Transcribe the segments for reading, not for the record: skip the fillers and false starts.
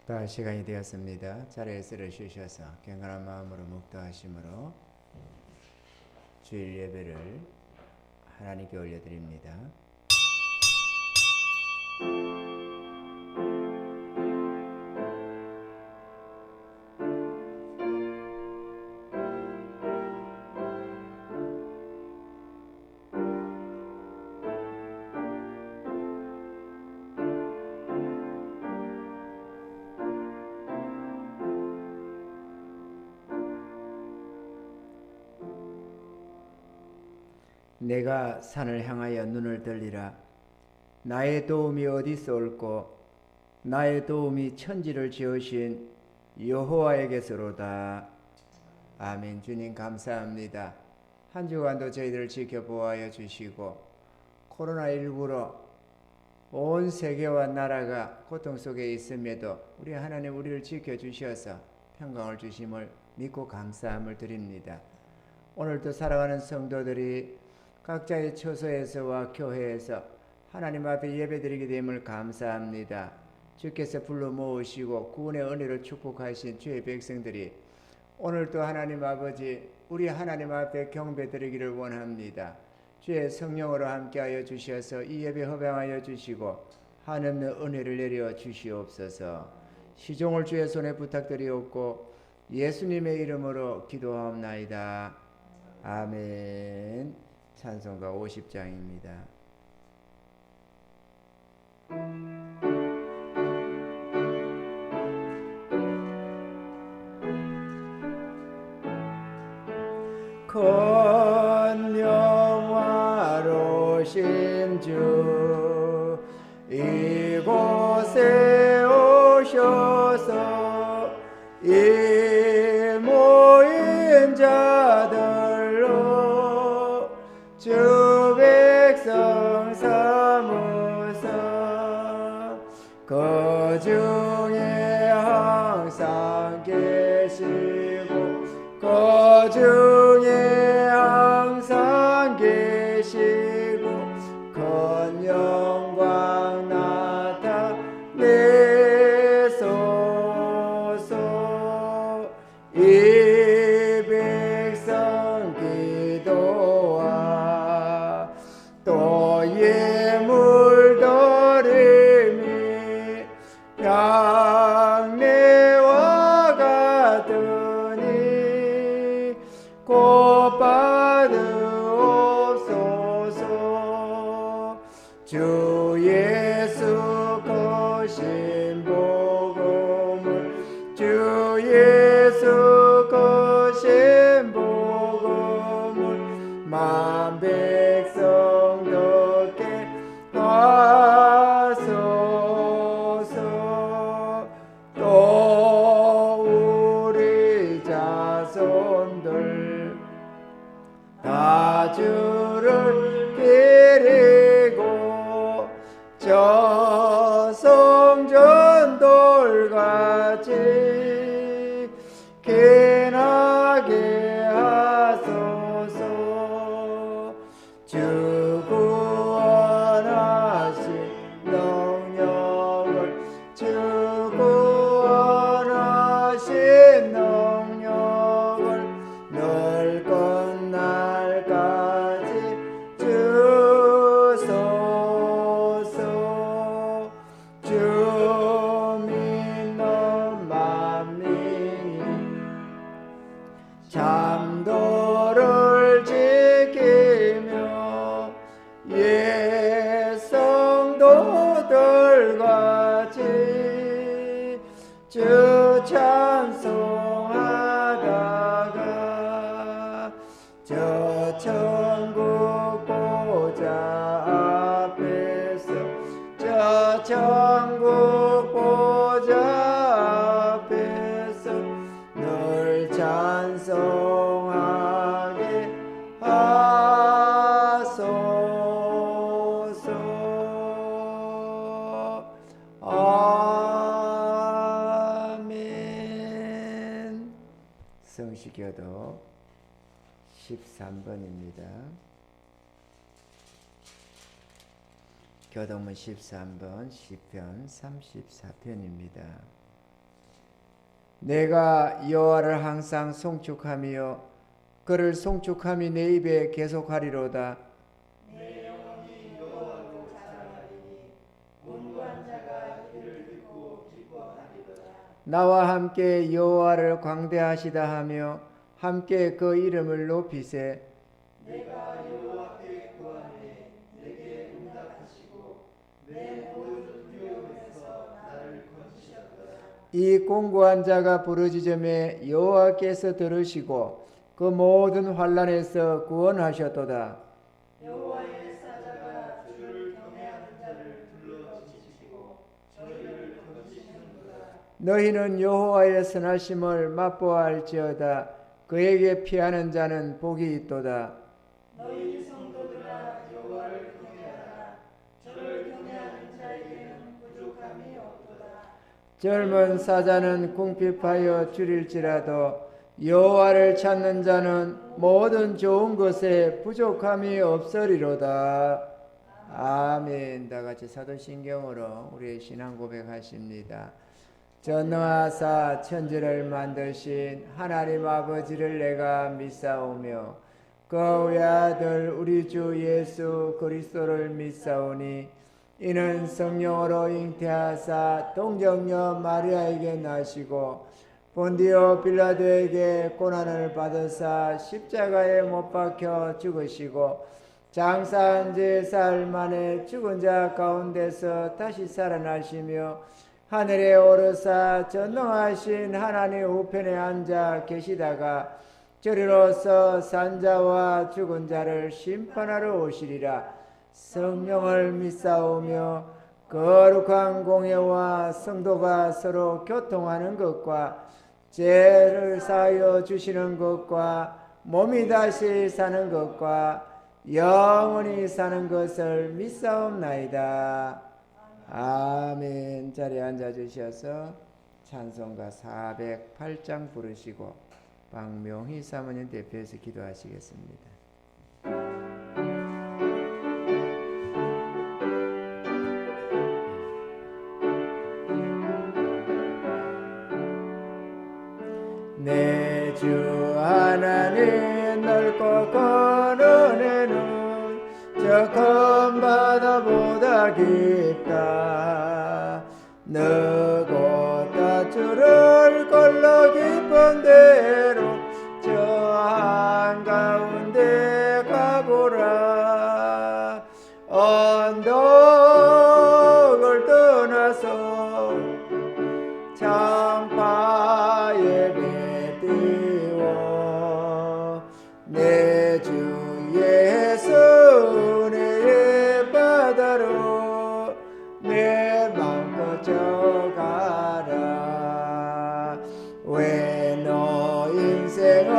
기도할 시간이 되었습니다. 자리에서 일어서셔서 경건한 마음으로 묵도하심으로 주일 예배를 하나님께 올려드립니다. 내가 산을 향하여 눈을 들리라. 나의 도움이 어디서 올꼬? 나의 도움이 천지를 지으신 여호와에게서로다. 아멘. 주님 감사합니다. 한 주간도 저희들을 지켜보아여 주시고 코로나19로 온 세계와 나라가 고통 속에 있음에도 우리 하나님 우리를 지켜주셔서 평강을 주심을 믿고 감사함을 드립니다. 오늘도 살아가는 성도들이 각자의 처소에서와 교회에서 하나님 앞에 예배드리게 됨을 감사합니다. 주께서 불러 모으시고 구원의 은혜로 축복하신 주의 백성들이 오늘도 하나님 아버지 우리 하나님 앞에 경배드리기를 원합니다. 주의 성령으로 함께하여 주셔서 이 예배 허방하여 주시고 한없는 은혜를 내려 주시옵소서. 시종을 주의 손에 부탁드리옵고 예수님의 이름으로 기도하옵나이다. 아멘. 찬송가 50장입니다. 권명화로신 주 이곳에 오셔서 이 모인 자들로 주 백성 삼으사 그 중에 항상 계시고 그 중에 항상 계시고 큰 영광 나타내소서. 이 백성 기도와 또 예물 드림이 향내와 같으니 곧 받으옵소서. 주 예수 거신 복음을 주 예수 거신 복음을 만 백성 듣게 하소서. 또 우리 자손들 다 주를 데리고 저 성전 돌같이 귀하게 하소서. 주 구원하신 능력을 주 구원하신 능력을 늘 끝날까지 주소서. 주 믿는 만민이 참도를 지키며 옛 성도들같이 주 찬송하다가 저 천국 보좌 앞에서 저 천국 보좌 앞에서 늘 찬송하게 하소서. 아멘. 성시교도 13번입니다. 교동문 13번 시편 34편입니다. 내가 여호와를 항상 송축하며 그를 송축함이 내 입에 계속하리로다. 내 영혼이 여호와로 자랑하리니 온고한 자가 이를 듣고 기뻐하리로다. 나와 함께 여호와를 광대하시다 하며 함께 그 이름을 높이세. 내가 여호와께 구하니 내게 응답하시고 내 모든 두려움에서 나를 건지셨도다. 이 공고한 자가 부르짖음에 여호와께서 들으시고 그 모든 환난에서 구원하셨도다. 여호와의 사자가 주를 경외하는 자를 둘러지시고 저희를 건지시는도다. 너희는 여호와의 선하심을 맛보아할지어다. 그에게 피하는 자는 복이 있도다. 너희 성도들아 여호와를 경외하라. 저를 경외하는 자에게는 부족함이 없도다. 젊은 사자는 궁핍하여 줄일지라도 여호와를 찾는 자는 모든 좋은 것에 부족함이 없으리로다. 아멘. 다 같이 사도신경으로 우리의 신앙 고백하십니다. 전능하사 천지를 만드신 하나님 아버지를 내가 믿사오며 그 외아들 우리 주 예수 그리스도를 믿사오니 이는 성령으로 잉태하사 동정녀 마리아에게 나시고 본디오 빌라도에게 고난을 받으사 십자가에 못 박혀 죽으시고 장사한 지 사흘 만에 죽은 자 가운데서 다시 살아나시며 하늘에 오르사 전능하신 하나님 우편에 앉아 계시다가 저리로서 산자와 죽은 자를 심판하러 오시리라. 성령을 믿사오며 거룩한 공예와 성도가 서로 교통하는 것과 죄를 사하여 주시는 것과 몸이 다시 사는 것과 영원히 사는 것을 믿사옵나이다. 아멘. 자리에 앉아주셔서 찬송가 408장 부르시고 박명희 사모님 대표해서 기도하시겠습니다. 내 주 하나님 넓고 큰 은혜는 저 큰 바다보다 깊다. 너고 다투를 걸러 깊은 대로 저 한가운데 가보라. 언덕을 떠나서 창파에 띄워 내 주 예수 은혜의 바다로 내 맘 꺼져가라. 왜 너 인생은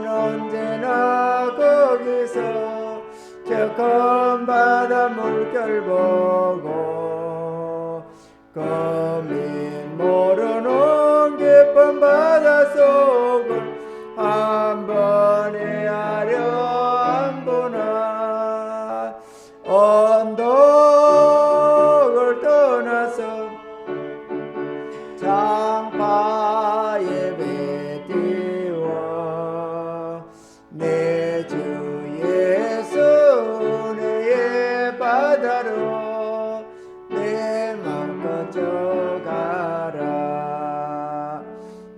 언제나 거기서 저 큰 바다 물결 보고 거민 모르는 깊은 바다 속을 한 번에 하려 안 보나. 언덕을 떠나서 장파에 배 띄워 내 주 예수 은혜의 바다로 내 맘 꺼져가라.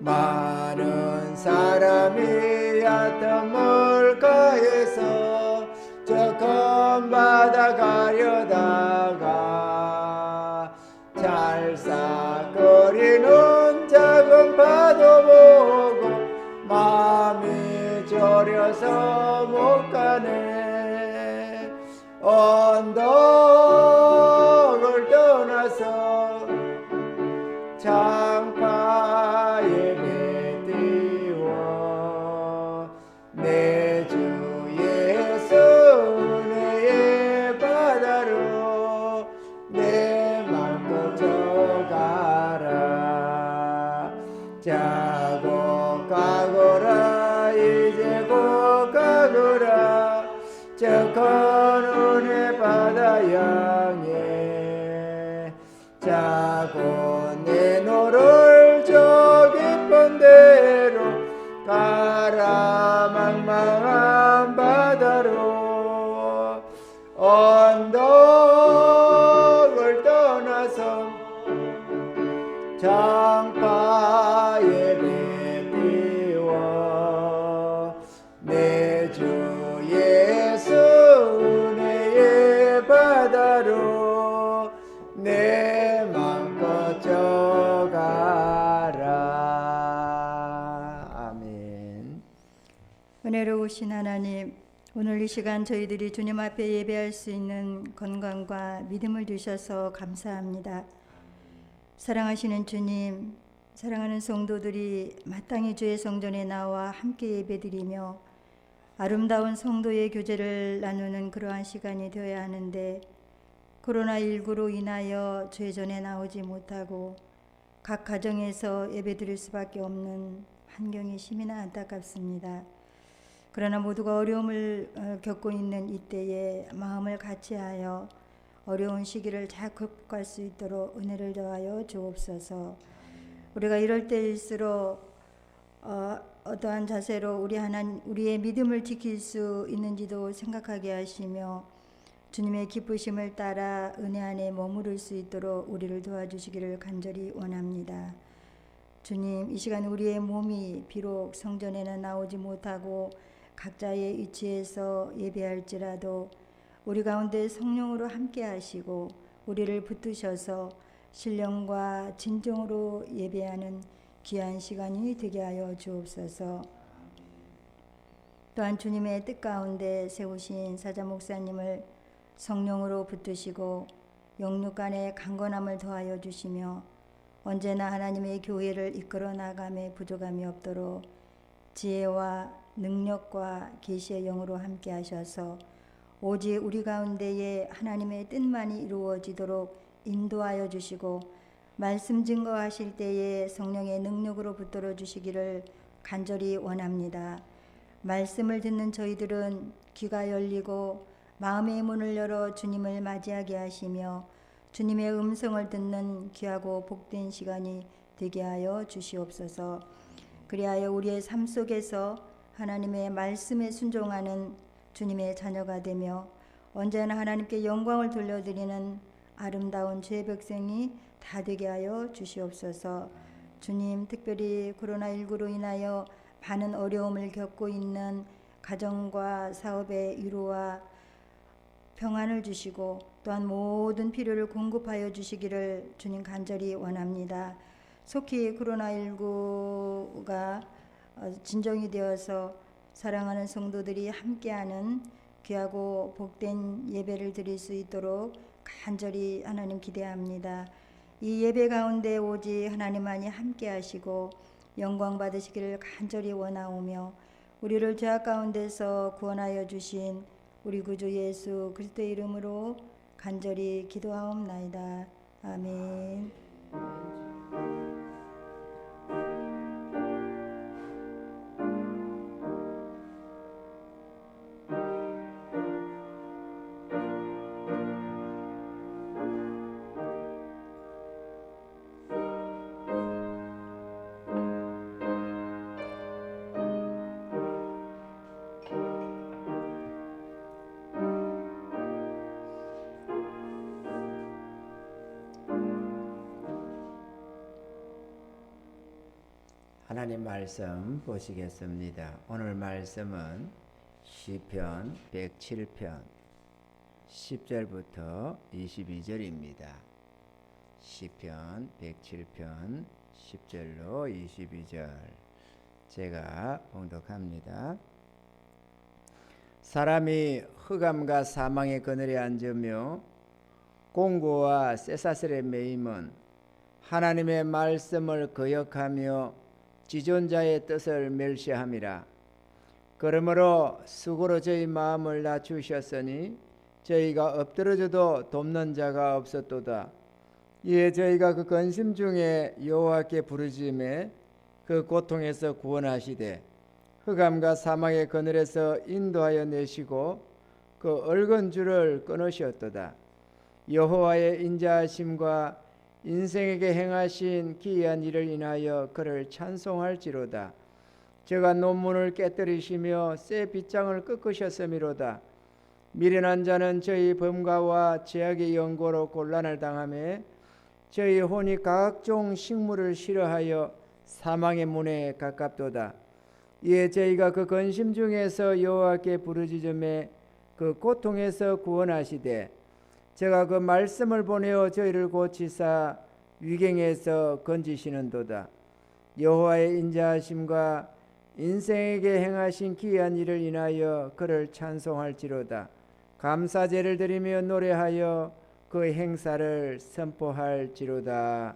많은 사람이 얕은 물가에서 저 큰 바다 가려다가 찰싹거리는 작은 파도 보고 마음이 졸여서 못 가네. 언덕을 떠나서 창파에 배 띄워 내 주 예수 은혜의 바다로 내 맘 꺼져가라. 자고 가거라 이제 곧 가거라 저 큰 은혜 바다 향해. 자고 내 노를 저 깊은 장파 예배 드리워 내 주 예수 은혜의 바다로 내 맘껏 져가라. 아멘. 은혜로우신 하나님, 오늘 이 시간 저희들이 주님 앞에 예배할 수 있는 건강과 믿음을 주셔서 감사합니다. 사랑하시는 주님, 사랑하는 성도들이 마땅히 주의 성전에 나와 함께 예배드리며 아름다운 성도의 교제를 나누는 그러한 시간이 되어야 하는데 코로나19로 인하여 주의 전에 나오지 못하고 각 가정에서 예배드릴 수밖에 없는 환경이 심히나 안타깝습니다. 그러나 모두가 어려움을 겪고 있는 이때에 마음을 같이하여 어려운 시기를 잘 극복할 수 있도록 은혜를 더하여 주옵소서. 우리가 이럴 때일수록 어떠한 자세로 우리의 믿음을 지킬 수 있는지도 생각하게 하시며 주님의 기쁘심을 따라 은혜 안에 머무를 수 있도록 우리를 도와주시기를 간절히 원합니다. 주님, 이 시간 우리의 몸이 비록 성전에는 나오지 못하고 각자의 위치에서 예배할지라도 우리 가운데 성령으로 함께 하시고 우리를 붙드셔서 신령과 진정으로 예배하는 귀한 시간이 되게 하여 주옵소서. 또한 주님의 뜻 가운데 세우신 사자 목사님을 성령으로 붙드시고 영육 간의 강건함을 더하여 주시며 언제나 하나님의 교회를 이끌어 나감에 부족함이 없도록 지혜와 능력과 계시의 영으로 함께 하셔서 오직 우리 가운데에 하나님의 뜻만이 이루어지도록 인도하여 주시고 말씀 증거하실 때에 성령의 능력으로 붙들어 주시기를 간절히 원합니다. 말씀을 듣는 저희들은 귀가 열리고 마음의 문을 열어 주님을 맞이하게 하시며 주님의 음성을 듣는 귀하고 복된 시간이 되게 하여 주시옵소서. 그리하여 우리의 삶 속에서 하나님의 말씀에 순종하는 주님의 자녀가 되며 언제나 하나님께 영광을 돌려드리는 아름다운 주의 백성이 다 되게 하여 주시옵소서. 주님, 특별히 코로나19로 인하여 많은 어려움을 겪고 있는 가정과 사업의 위로와 평안을 주시고 또한 모든 필요를 공급하여 주시기를 주님 간절히 원합니다. 속히 코로나19가 진정이 되어서 사랑하는 성도들이 함께하는 귀하고 복된 예배를 드릴 수 있도록 간절히 하나님 기대합니다. 이 예배 가운데 오직 하나님만이 함께하시고 영광 받으시기를 간절히 원하오며 우리를 죄악 가운데서 구원하여 주신 우리 구주 예수 그리스도의 이름으로 간절히 기도하옵나이다. 아멘. 하나님 말씀 보시겠습니다. 오늘 말씀은 시편 107편 10절부터 22절입니다. 시편 107편 10절로 22절 제가 봉독합니다. 사람이 흑암과 사망의 그늘에 앉으며 공고와 쇠사슬에 매임은 하나님의 말씀을 거역하며 지존자의 뜻을 멸시함이라. 그러므로 수고로 저희 마음을 낮추셨으니 저희가 엎드러져도 돕는 자가 없었도다. 이에 저희가 그 근심 중에 여호와께 부르짖음에 그 고통에서 구원하시되 흑암과 사망의 그늘에서 인도하여 내시고 그 얽은 줄을 끊으셨도다. 여호와의 인자하심과 인생에게 행하신 기이한 일을 인하여 그를 찬송할지로다. 저가 논문을 깨뜨리시며 쇠 빗장을 꺾으셨음이로다. 미련한 자는 저희 범가와 죄악의 연고로 곤란을 당하며 저희 혼이 각종 식물을 싫어하여 사망의 문에 가깝도다. 이에 저희가 그 근심 중에서 여호와께 부르짖음에 그 고통에서 구원하시되 제가 그 말씀을 보내어 저희를 고치사 위경에서 건지시는도다. 여호와의 인자하심과 인생에게 행하신 기이한 일을 인하여 그를 찬송할지로다. 감사제를 드리며 노래하여 그 행사를 선포할지로다.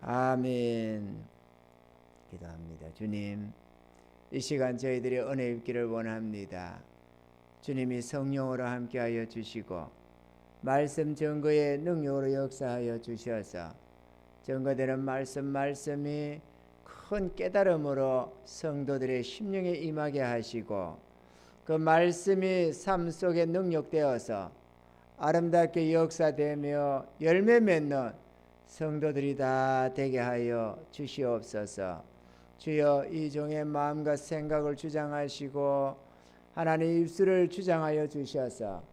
아멘. 기도합니다. 주님, 이 시간 저희들이 은혜 입기를 원합니다. 주님이 성령으로 함께하여 주시고 말씀 증거의 능력으로 역사하여 주셔서 증거되는 말씀이 큰 깨달음으로 성도들의 심령에 임하게 하시고 그 말씀이 삶 속에 능력되어서 아름답게 역사되며 열매 맺는 성도들이 다 되게 하여 주시옵소서. 주여, 이 종의 마음과 생각을 주장하시고 하나님의 입술을 주장하여 주셔서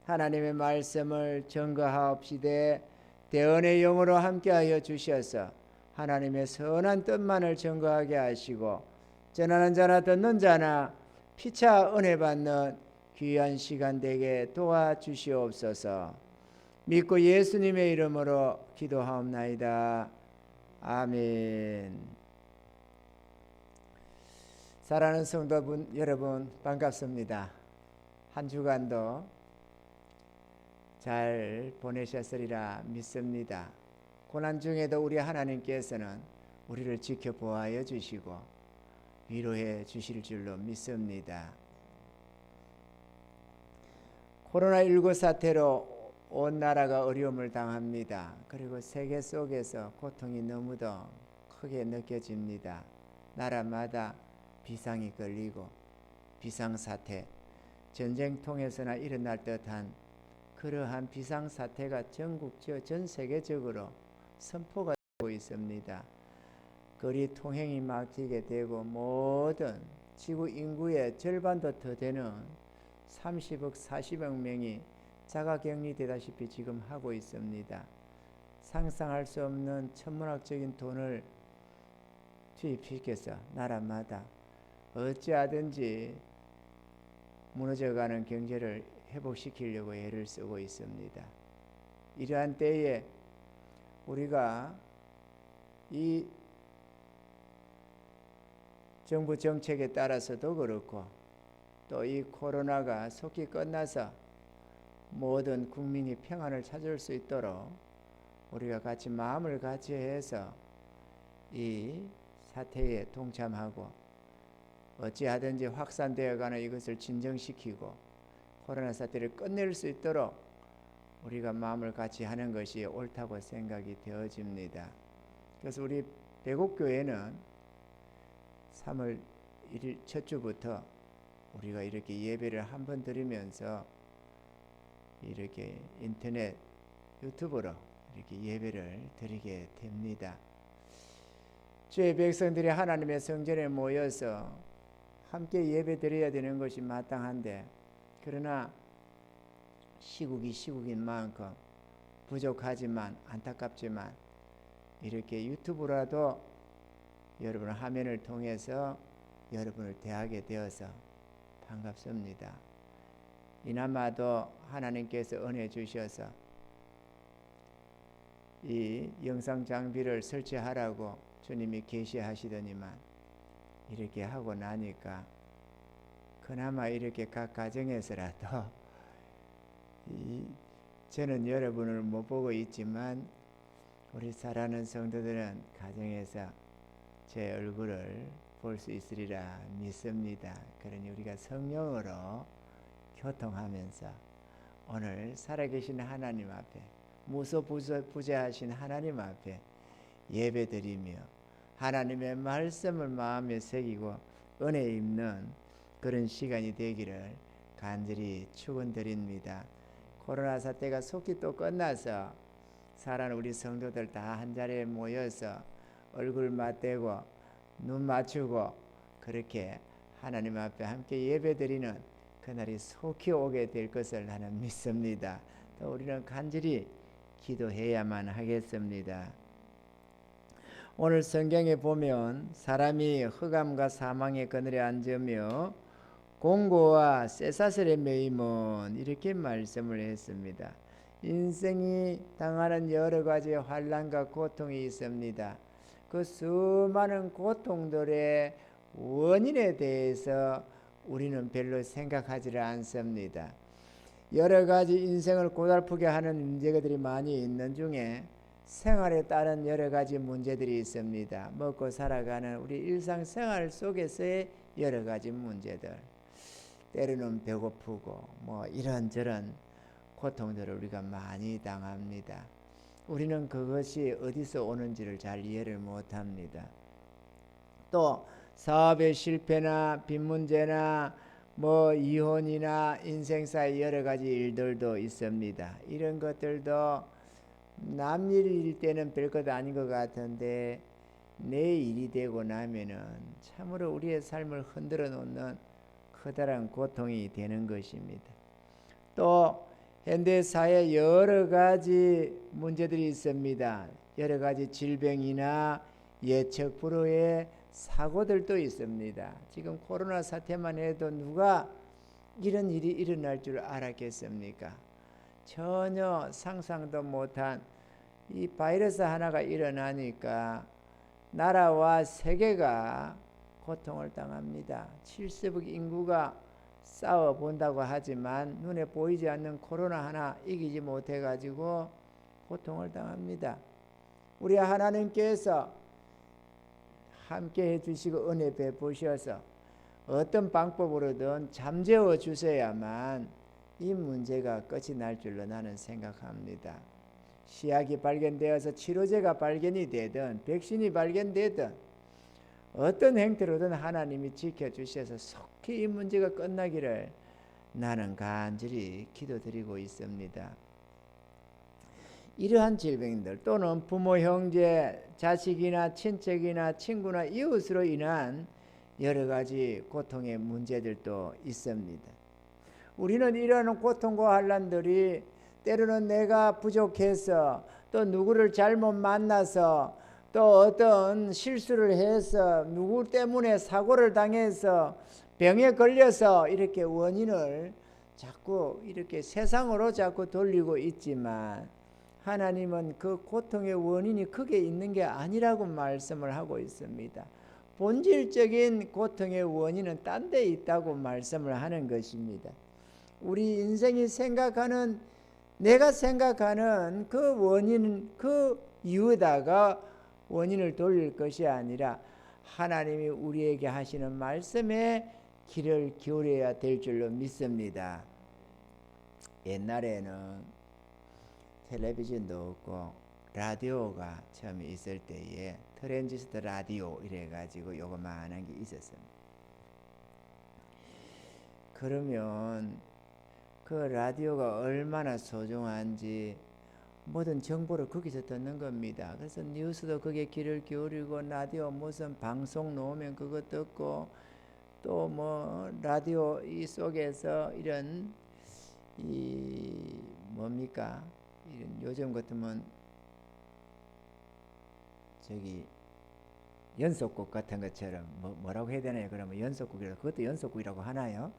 하나님의 말씀을 증거하옵시되 대언의 영으로 함께하여 주셔서 하나님의 선한 뜻만을 증거하게 하시고 전하는 자나 듣는 자나 피차 은혜 받는 귀한 시간 되게 도와주시옵소서. 믿고 예수님의 이름으로 기도하옵나이다. 아멘. 사랑하는 성도분 여러분, 반갑습니다. 한 주간도 잘 보내셨으리라 믿습니다. 고난 중에도 우리 하나님께서는 우리를 지켜보아여 주시고 위로해 주실 줄로 믿습니다. 코로나19 사태로 온 나라가 어려움을 당합니다. 그리고 세계 속에서 고통이 너무도 크게 느껴집니다. 나라마다 비상이 걸리고 비상사태, 전쟁통에서나 일어날 듯한 그러한 비상사태가 전 세계적으로 선포가 되고 있습니다. 거리 통행이 막히게 되고 모든 지구 인구의 절반도 더 되는 30억, 40억 명이 자가격리되다시피 지금 하고 있습니다. 상상할 수 없는 천문학적인 돈을 투입시켜서 나라마다 어찌하든지 무너져가는 경제를 회복시키려고 애를 쓰고 있습니다. 이러한 때에 우리가 이 정부 정책에 따라서도 그렇고 또 이 코로나가 속히 끝나서 모든 국민이 평안을 찾을 수 있도록 우리가 같이 마음을 같이 해서 이 사태에 동참하고 어찌하든지 확산되어가는 이것을 진정시키고 코로나 사태를 끝낼 수 있도록 우리가 마음을 같이 하는 것이 옳다고 생각이 되어집니다. 그래서 우리 배곡교회는 3월 1일 첫 주부터 우리가 이렇게 예배를 한번 드리면서 이렇게 인터넷 유튜브로 이렇게 예배를 드리게 됩니다. 주의 백성들이 하나님의 성전에 모여서 함께 예배 드려야 되는 것이 마땅한데, 그러나 시국이 시국인 만큼 부족하지만 안타깝지만 이렇게 유튜브라도 여러분 화면을 통해서 여러분을 대하게 되어서 반갑습니다. 이나마도 하나님께서 은혜 주셔서 이 영상 장비를 설치하라고 주님이 계시하시더니만 이렇게 하고 나니까 그나마 이렇게 각 가정에서라도 저는 여러분을 못 보고 있지만 우리 사랑하는 성도들은 가정에서 제 얼굴을 볼 수 있으리라 믿습니다. 그러니 우리가 성령으로 교통하면서 오늘 살아계신 하나님 앞에 무소부재하신 하나님 앞에 예배드리며 하나님의 말씀을 마음에 새기고 은혜 입는 그런 시간이 되기를 간절히 축원드립니다. 코로나 사태가 속히 또 끝나서 사랑하는 우리 성도들 다 한자리에 모여서 얼굴 맞대고 눈 맞추고 그렇게 하나님 앞에 함께 예배드리는 그날이 속히 오게 될 것을 나는 믿습니다. 또 우리는 간절히 기도해야만 하겠습니다. 오늘 성경에 보면 사람이 흑암과 사망의 그늘에 앉으며 공고와 쇠사슬에 매임은 이렇게 말씀을 했습니다. 인생이 당하는 여러 가지 환난과 고통이 있습니다. 그 수많은 고통들의 원인에 대해서 우리는 별로 생각하지를 않습니다. 여러 가지 인생을 고달프게 하는 문제들이 많이 있는 중에 생활에 따른 여러 가지 문제들이 있습니다. 먹고 살아가는 우리 일상생활 속에서의 여러 가지 문제들, 때로는 배고프고 뭐 이런저런 고통들을 우리가 많이 당합니다. 우리는 그것이 어디서 오는지를 잘 이해를 못합니다. 또 사업의 실패나 빚 문제나 뭐 이혼이나 인생사의 여러 가지 일들도 있습니다. 이런 것들도 남 일일 때는 별것 아닌 것 같은데 내 일이 되고 나면은 참으로 우리의 삶을 흔들어 놓는 커다란 고통이 되는 것입니다. 또 현대사회에 여러 가지 문제들이 있습니다. 여러 가지 질병이나 예측 불허의 사고들도 있습니다. 지금 코로나 사태만 해도 누가 이런 일이 일어날 줄 알았겠습니까? 전혀 상상도 못한 이 바이러스 하나가 일어나니까 나라와 세계가 고통을 당합니다. 70억 인구가 싸워 본다고 하지만 눈에 보이지 않는 코로나 하나 이기지 못해가지고 고통을 당합니다. 우리 하나님께서 함께 해주시고 은혜 베푸셔서 어떤 방법으로든 잠재워 주셔야만 이 문제가 끝이 날 줄로 나는 생각합니다. 시약이 발견되어서 치료제가 발견이 되든 백신이 발견되든 어떤 행태로든 하나님이 지켜주셔서 속히 이 문제가 끝나기를 나는 간절히 기도드리고 있습니다. 이러한 질병들 또는 부모, 형제, 자식이나 친척이나 친구나 이웃으로 인한 여러 가지 고통의 문제들도 있습니다. 우리는 이러한 고통과 환난들이 때로는 내가 부족해서 또 누구를 잘못 만나서 또 어떤 실수를 해서 누구 때문에 사고를 당해서 병에 걸려서 이렇게 원인을 자꾸 이렇게 세상으로 자꾸 돌리고 있지만 하나님은 그 고통의 원인이 크게 있는 게 아니라고 말씀을 하고 있습니다. 본질적인 고통의 원인은 딴 데 있다고 말씀을 하는 것입니다. 우리 인생이 생각하는 내가 생각하는 그 원인 그 이유에다가 원인을 돌릴 것이 아니라 하나님이 우리에게 하시는 말씀에 귀를 기울여야 될 줄로 믿습니다. 옛날에는 텔레비전도 없고 라디오가 처음에 있을 때에 트랜지스터 라디오 이래가지고 요거만한 게 있었습니다. 그러면 그 라디오가 얼마나 소중한지 모든 정보를 거기서 듣는 겁니다. 그래서 뉴스도 거기에 귀를 기울이고 라디오 무슨 방송 놓으면 그거 듣고 또 뭐 라디오 이 속에서 이런 이 뭡니까 이런 요즘 같으면 저기 연속곡 같은 것처럼 뭐라고 해야 되나요? 그러면 연속곡이라고 그것도 연속곡이라고 하나요?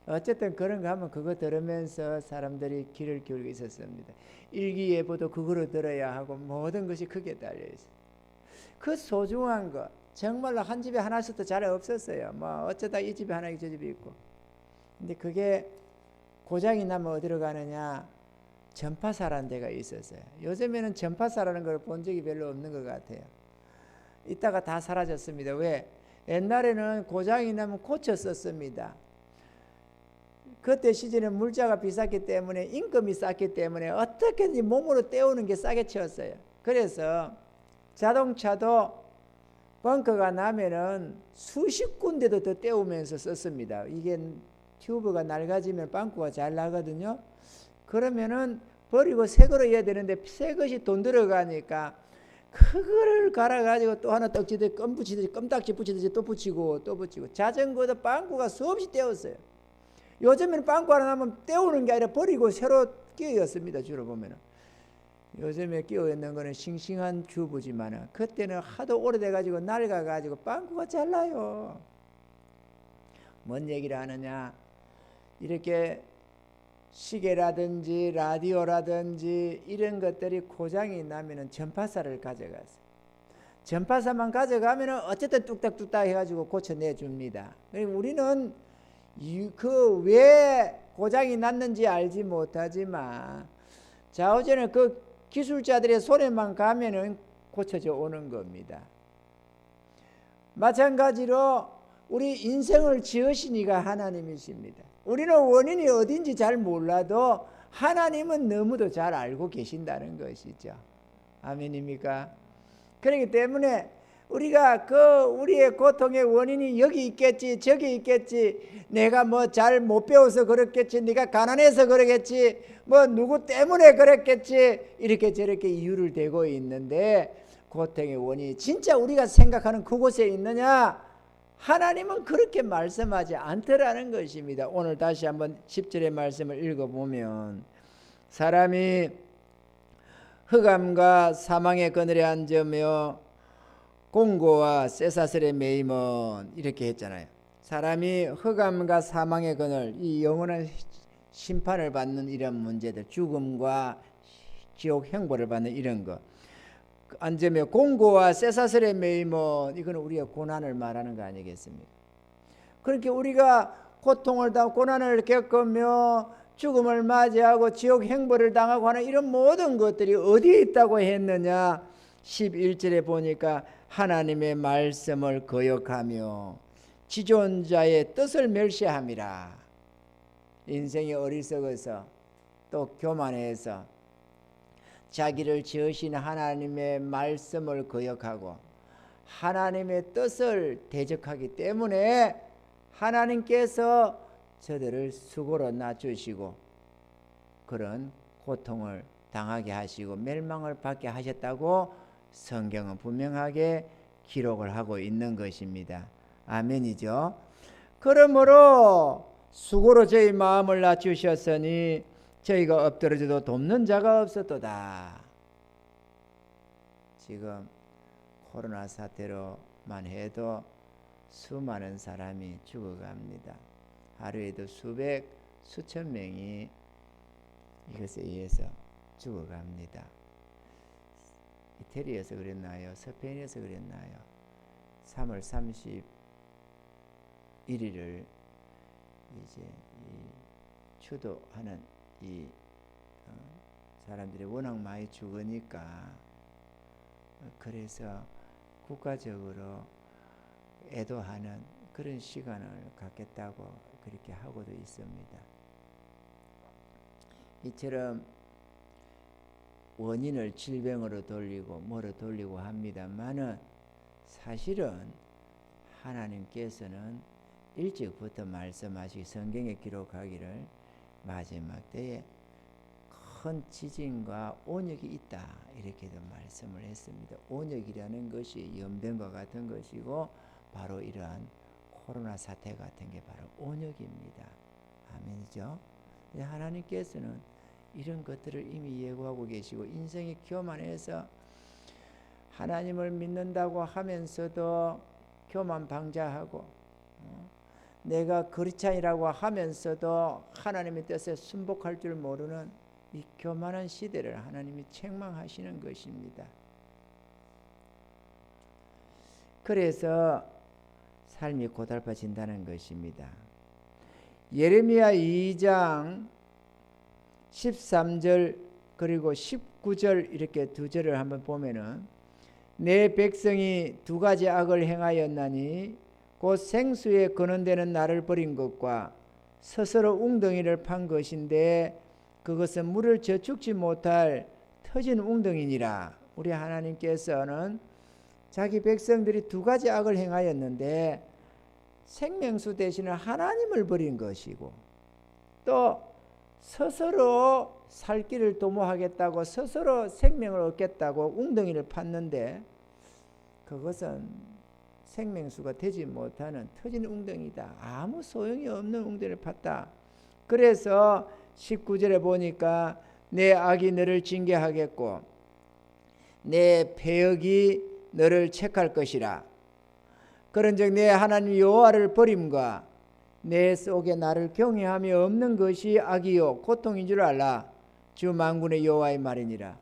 어쨌든 그런 거 하면 그거 들으면서 사람들이 귀를 기울이고 있었습니다. 일기예보도 그거로 들어야 하고 모든 것이 크게 달려 있어요. 그 소중한 것 정말로 한 집에 하나씩도 잘 없었어요. 뭐 어쩌다 이 집에 하나 저 집에 있고. 근데 그게 고장이 나면 어디로 가느냐? 전파사라는 데가 있었어요. 요즘에는 전파사라는 걸 본 적이 별로 없는 것 같아요. 이따가 다 사라졌습니다. 왜? 옛날에는 고장이 나면 고쳤었습니다. 그때 시절에 물자가 비쌌기 때문에 임금이 쌌기 때문에 어떻게든지 몸으로 때우는 게 싸게 치웠어요. 그래서 자동차도 벙커가 나면은 수십 군데도 더 때우면서 썼습니다. 이게 튜브가 낡아지면 빵꾸가 잘 나거든요. 그러면은 버리고 새 거로 해야 되는데 새 것이 돈 들어가니까 그거를 갈아가지고 또 하나 떡지듯이 껌 붙이듯이 껌딱지 붙이듯이 또 붙이고 또 붙이고 자전거도 빵꾸가 수없이 떼었어요. 요즘에는 빵꾸 하나 나면 떼우는 게 아니라 버리고 새로 끼웠습니다. 주로 보면은 요즘에 끼어 있는 거는 싱싱한 튜브지만 그때는 하도 오래돼가지고 낡아가지고 빵꾸가 잘 나요. 뭔 얘기를 하느냐, 이렇게 시계라든지 라디오라든지 이런 것들이 고장이 나면은 전파사를 가져가서 전파사만 가져가면은 어쨌든 뚝딱뚝딱 해가지고 고쳐내줍니다. 우리는 그 왜 고장이 났는지 알지 못하지만 좌우전에 그 기술자들의 손에만 가면은 고쳐져 오는 겁니다. 마찬가지로 우리 인생을 지으신 이가 하나님이십니다. 우리는 원인이 어딘지 잘 몰라도 하나님은 너무도 잘 알고 계신다는 것이죠. 아멘입니까? 그렇기 때문에 우리가 우리의 고통의 원인이 여기 있겠지 저기 있겠지, 내가 뭐 잘 못 배워서 그렇겠지, 네가 가난해서 그러겠지, 뭐 누구 때문에 그랬겠지, 이렇게 저렇게 이유를 대고 있는데 고통의 원인이 진짜 우리가 생각하는 그곳에 있느냐? 하나님은 그렇게 말씀하지 않더라는 것입니다. 오늘 다시 한번 10절의 말씀을 읽어보면, 사람이 흑암과 사망의 그늘에 앉으며 공고와 쇠사슬에 매임은, 이렇게 했잖아요. 사람이 흑암과 사망의 그늘, 이 영원한 심판을 받는 이런 문제들, 죽음과 지옥 형벌을 받는 이런 거, 앉으며 공고와 쇠사슬에 매임은, 이건 우리가 고난을 말하는 거 아니겠습니까? 그렇게 우리가 고통을 당하고 고난을 겪으며 죽음을 맞이하고 지옥 형벌을 당하고 하는 이런 모든 것들이 어디에 있다고 했느냐? 11절에 보니까 하나님의 말씀을 거역하며 지존자의 뜻을 멸시함이라. 인생이 어리석어서 또 교만해서 자기를 지으신 하나님의 말씀을 거역하고 하나님의 뜻을 대적하기 때문에 하나님께서 저들을 수고로 낮추시고 그런 고통을 당하게 하시고 멸망을 받게 하셨다고 성경은 분명하게 기록을 하고 있는 것입니다. 아멘이죠. 그러므로 수고로 저희 마음을 낮추셨으니 저희가 엎드러져도 돕는 자가 없었도다. 지금 코로나 사태로만 해도 수많은 사람이 죽어갑니다. 하루에도 수백, 수천 명이 이것에 의해서 죽어갑니다. 이태리에서 그랬나요? 스페인에서 그랬나요? 3월 31일을 이제 추도하는 이 사람들이 워낙 많이 죽으니까 그래서 국가적으로 애도하는 그런 시간을 갖겠다고 그렇게 하고도 있습니다. 이처럼 원인을 질병으로 돌리고 뭐로 돌리고 합니다만은 사실은 하나님께서는 일찍부터 말씀하시 성경에 기록하기를 마지막 때에 큰 지진과 온역이 있다 이렇게도 말씀을 했습니다. 온역이라는 것이 염병과 같은 것이고 바로 이러한 코로나 사태 같은 게 바로 온역입니다. 아멘이죠. 하나님께서는 이런 것들을 이미 예고하고 계시고 인생이 교만해서 하나님을 믿는다고 하면서도 교만 방자하고 내가 거리찬이라고 하면서도 하나님의 뜻에 순복할 줄 모르는 이 교만한 시대를 하나님이 책망하시는 것입니다. 그래서 삶이 고달파진다는 것입니다. 예레미야 2장 13절 그리고 19절 이렇게 두 절을 한번 보면은 내 백성이 두 가지 악을 행하였나니 곧 생수에 거는되는 나를 버린 것과 스스로 웅덩이를 판 것인데 그것은 물을 저축지 못할 터진 웅덩이니라. 우리 하나님께서는 자기 백성들이 두 가지 악을 행하였는데 생명수 대신에 하나님을 버린 것이고 또 스스로 살 길을 도모하겠다고 스스로 생명을 얻겠다고 웅덩이를 팠는데 그것은 생명수가 되지 못하는 터진 웅덩이다. 아무 소용이 없는 웅덩이를 팠다. 그래서 19절에 보니까 내 악이 너를 징계하겠고 내 패역이 너를 책할 것이라. 그런즉 내 하나님 여호와를 버림과 내 속에 나를 경외함이 없는 것이 악이요 고통인 줄 알라. 주 만군의 여호와의 말이니라.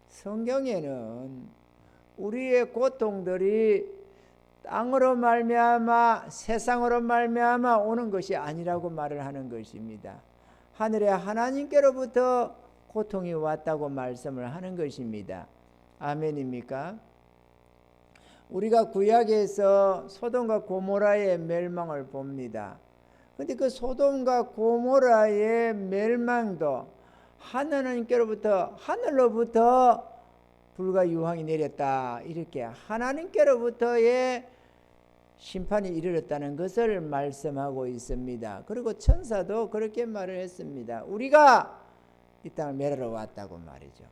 성경에는 우리의 고통들이 땅으로 말미암아 세상으로 말미암아 오는 것이 아니라고 말을 하는 것입니다. 하늘의 하나님께로부터 고통이 왔다고 말씀을 하는 것입니다. 아멘입니까? 우리가 구약에서 소돔과 고모라의 멸망을 봅니다. 그런데 그 소돔과 고모라의 멸망도 하늘로부터 불과 유황이 내렸다, 이렇게 하나님께로부터의 심판이 이르렀다는 것을 말씀하고 있습니다. 그리고 천사도 그렇게 말을 했습니다. 우리가 이 땅을 멸하러 왔다고 말이죠.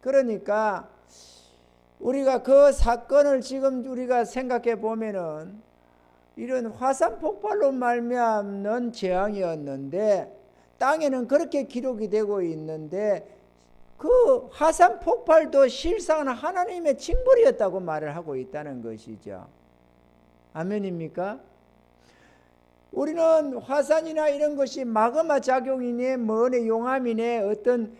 그러니까 우리가 그 사건을 지금 우리가 생각해 보면은 이런 화산 폭발로 말미암는 재앙이었는데 땅에는 그렇게 기록이 되고 있는데 그 화산 폭발도 실상은 하나님의 징벌이었다고 말을 하고 있다는 것이죠. 아멘입니까? 우리는 화산이나 이런 것이 마그마 작용이네 뭐네 용암이네 어떤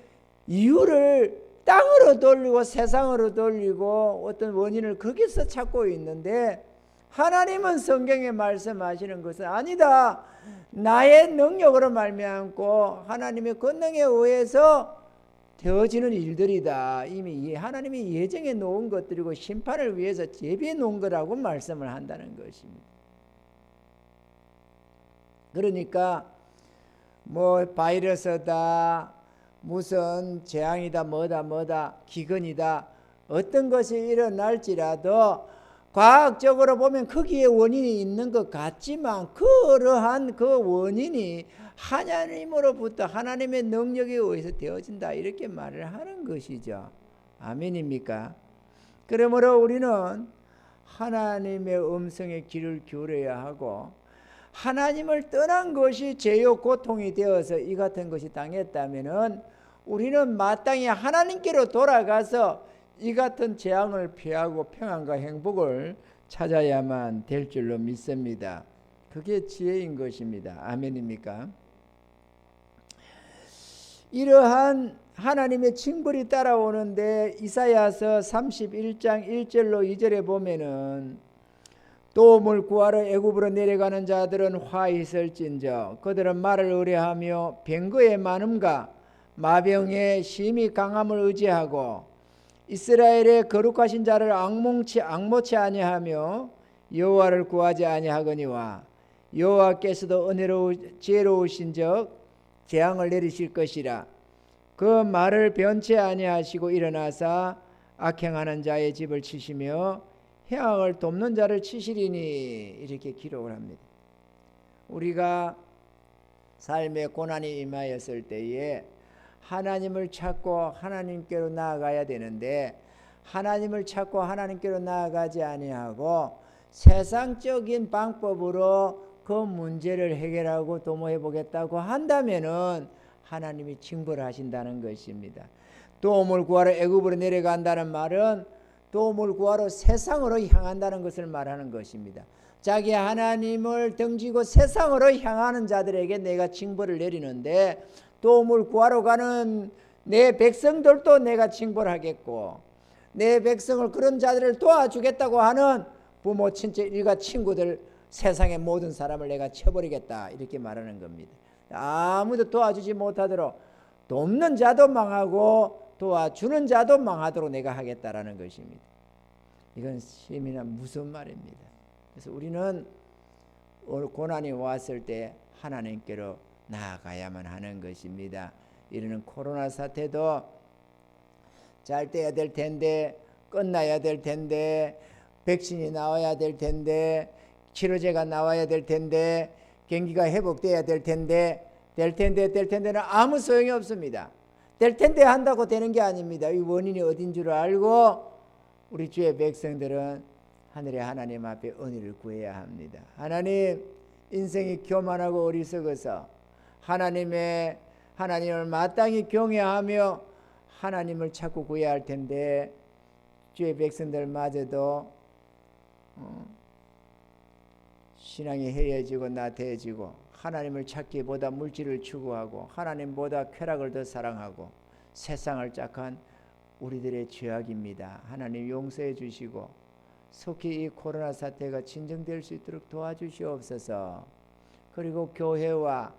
이유를 땅으로 돌리고 세상으로 돌리고 어떤 원인을 거기서 찾고 있는데 하나님은 성경에 말씀하시는 것은 아니다. 나의 능력으로 말미암고 하나님의 권능에 의해서 되어지는 일들이다. 이미 하나님이 예정해 놓은 것들이고 심판을 위해서 예비해 놓은 거라고 말씀을 한다는 것입니다. 그러니까 뭐 바이러스다, 무슨 재앙이다, 뭐다 기근이다, 어떤 것이 일어날지라도 과학적으로 보면 거기에 원인이 있는 것 같지만 그러한 그 원인이 하나님으로부터 하나님의 능력에 의해서 되어진다, 이렇게 말을 하는 것이죠. 아멘입니까? 그러므로 우리는 하나님의 음성에 귀를 기울여야 하고 하나님을 떠난 것이 죄요 고통이 되어서 이 같은 것이 당했다면은 우리는 마땅히 하나님께로 돌아가서 이 같은 재앙을 피하고 평안과 행복을 찾아야만 될 줄로 믿습니다. 그게 지혜인 것입니다. 아멘입니까? 이러한 하나님의 징벌이 따라오는데 이사야서 31장 1절로 2절에 보면은 도움을 구하러 애굽으로 내려가는 자들은 화 있을진저 그들은 말을 의뢰하며 병거의 많음과 마병의 심히 강함을 의지하고 이스라엘의 거룩하신 자를 앙모치 아니하며 여호와를 구하지 아니하거니와 여호와께서도 지혜로우신즉 재앙을 내리실 것이라. 그 말을 변치 아니하시고 일어나사 악행하는 자의 집을 치시며 행악을 돕는 자를 치시리니, 이렇게 기록을 합니다. 우리가 삶의 고난이 임하였을 때에 하나님을 찾고 하나님께로 나아가야 되는데 하나님을 찾고 하나님께로 나아가지 아니하고 세상적인 방법으로 그 문제를 해결하고 도모해 보겠다고 한다면은 하나님이 징벌하신다는 것입니다. 도움을 구하러 애굽으로 내려간다는 말은 도움을 구하러 세상으로 향한다는 것을 말하는 것입니다. 자기 하나님을 등지고 세상으로 향하는 자들에게 내가 징벌을 내리는데 도움을 구하러 가는 내 백성들도 내가 징벌하겠고 내 백성을 그런 자들을 도와주겠다고 하는 부모, 친척, 일가, 친구들 세상의 모든 사람을 내가 쳐버리겠다, 이렇게 말하는 겁니다. 아무도 도와주지 못하도록 돕는 자도 망하고 도와주는 자도 망하도록 내가 하겠다라는 것입니다. 이건 심히나 무서운 말입니다. 그래서 우리는 고난이 왔을 때 하나님께로 나아가야만 하는 것입니다. 이러는 코로나 사태도 잘 돼야 될 텐데, 끝나야 될 텐데, 백신이 나와야 될 텐데, 치료제가 나와야 될 텐데, 경기가 회복돼야 될 텐데, 될 텐데는 아무 소용이 없습니다. 될 텐데 한다고 되는 게 아닙니다. 이 원인이 어딘 줄 알고 우리 주의 백성들은 하늘의 하나님 앞에 은혜를 구해야 합니다. 하나님, 인생이 교만하고 어리석어서 하나님의 하나님을 마땅히 경외하며 하나님을 찾고 구해야 할 텐데 주의 백성들마저도 신앙이 해이해지고 나태해지고 하나님을 찾기보다 물질을 추구하고 하나님보다 쾌락을 더 사랑하고 세상을 짝한 우리들의 죄악입니다. 하나님 용서해 주시고 속히 이 코로나 사태가 진정될 수 있도록 도와주시옵소서. 그리고 교회와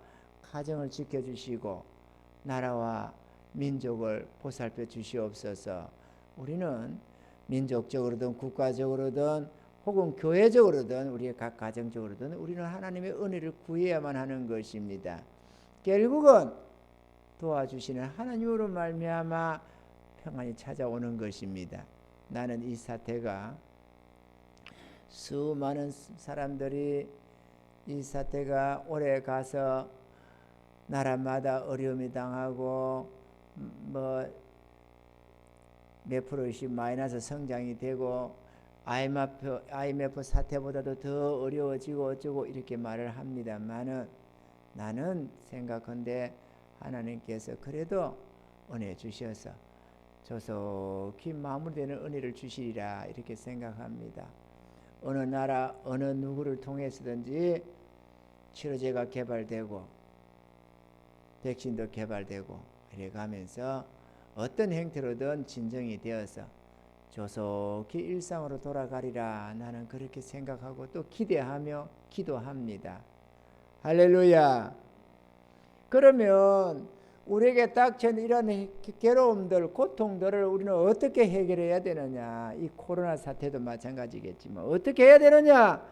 가정을 지켜주시고 나라와 민족을 보살펴 주시옵소서. 우리는 민족적으로든 국가적으로든 혹은 교회적으로든 우리의 각 가정적으로든 우리는 하나님의 은혜를 구해야만 하는 것입니다. 결국은 도와주시는 하나님으로 말미암아 평안이 찾아오는 것입니다. 나는 이 사태가 수많은 사람들이 이 사태가 오래 가서 나라마다 어려움이 당하고 몇 프로씩 마이너스 성장이 되고 IMF 사태보다도 더 어려워지고 어쩌고 이렇게 말을 합니다만은 나는 생각한데 하나님께서 그래도 은혜 주셔서 조속히 마무리되는 은혜를 주시리라 이렇게 생각합니다. 어느 나라 어느 누구를 통해서든지 치료제가 개발되고 백신도 개발되고 이래 가면서 어떤 형태로든 진정이 되어서 조속히 일상으로 돌아가리라 나는 그렇게 생각하고 또 기대하며 기도합니다. 할렐루야. 그러면 우리에게 닥친 이런 괴로움들 고통들을 우리는 어떻게 해결해야 되느냐. 이 코로나 사태도 마찬가지겠지만 어떻게 해야 되느냐.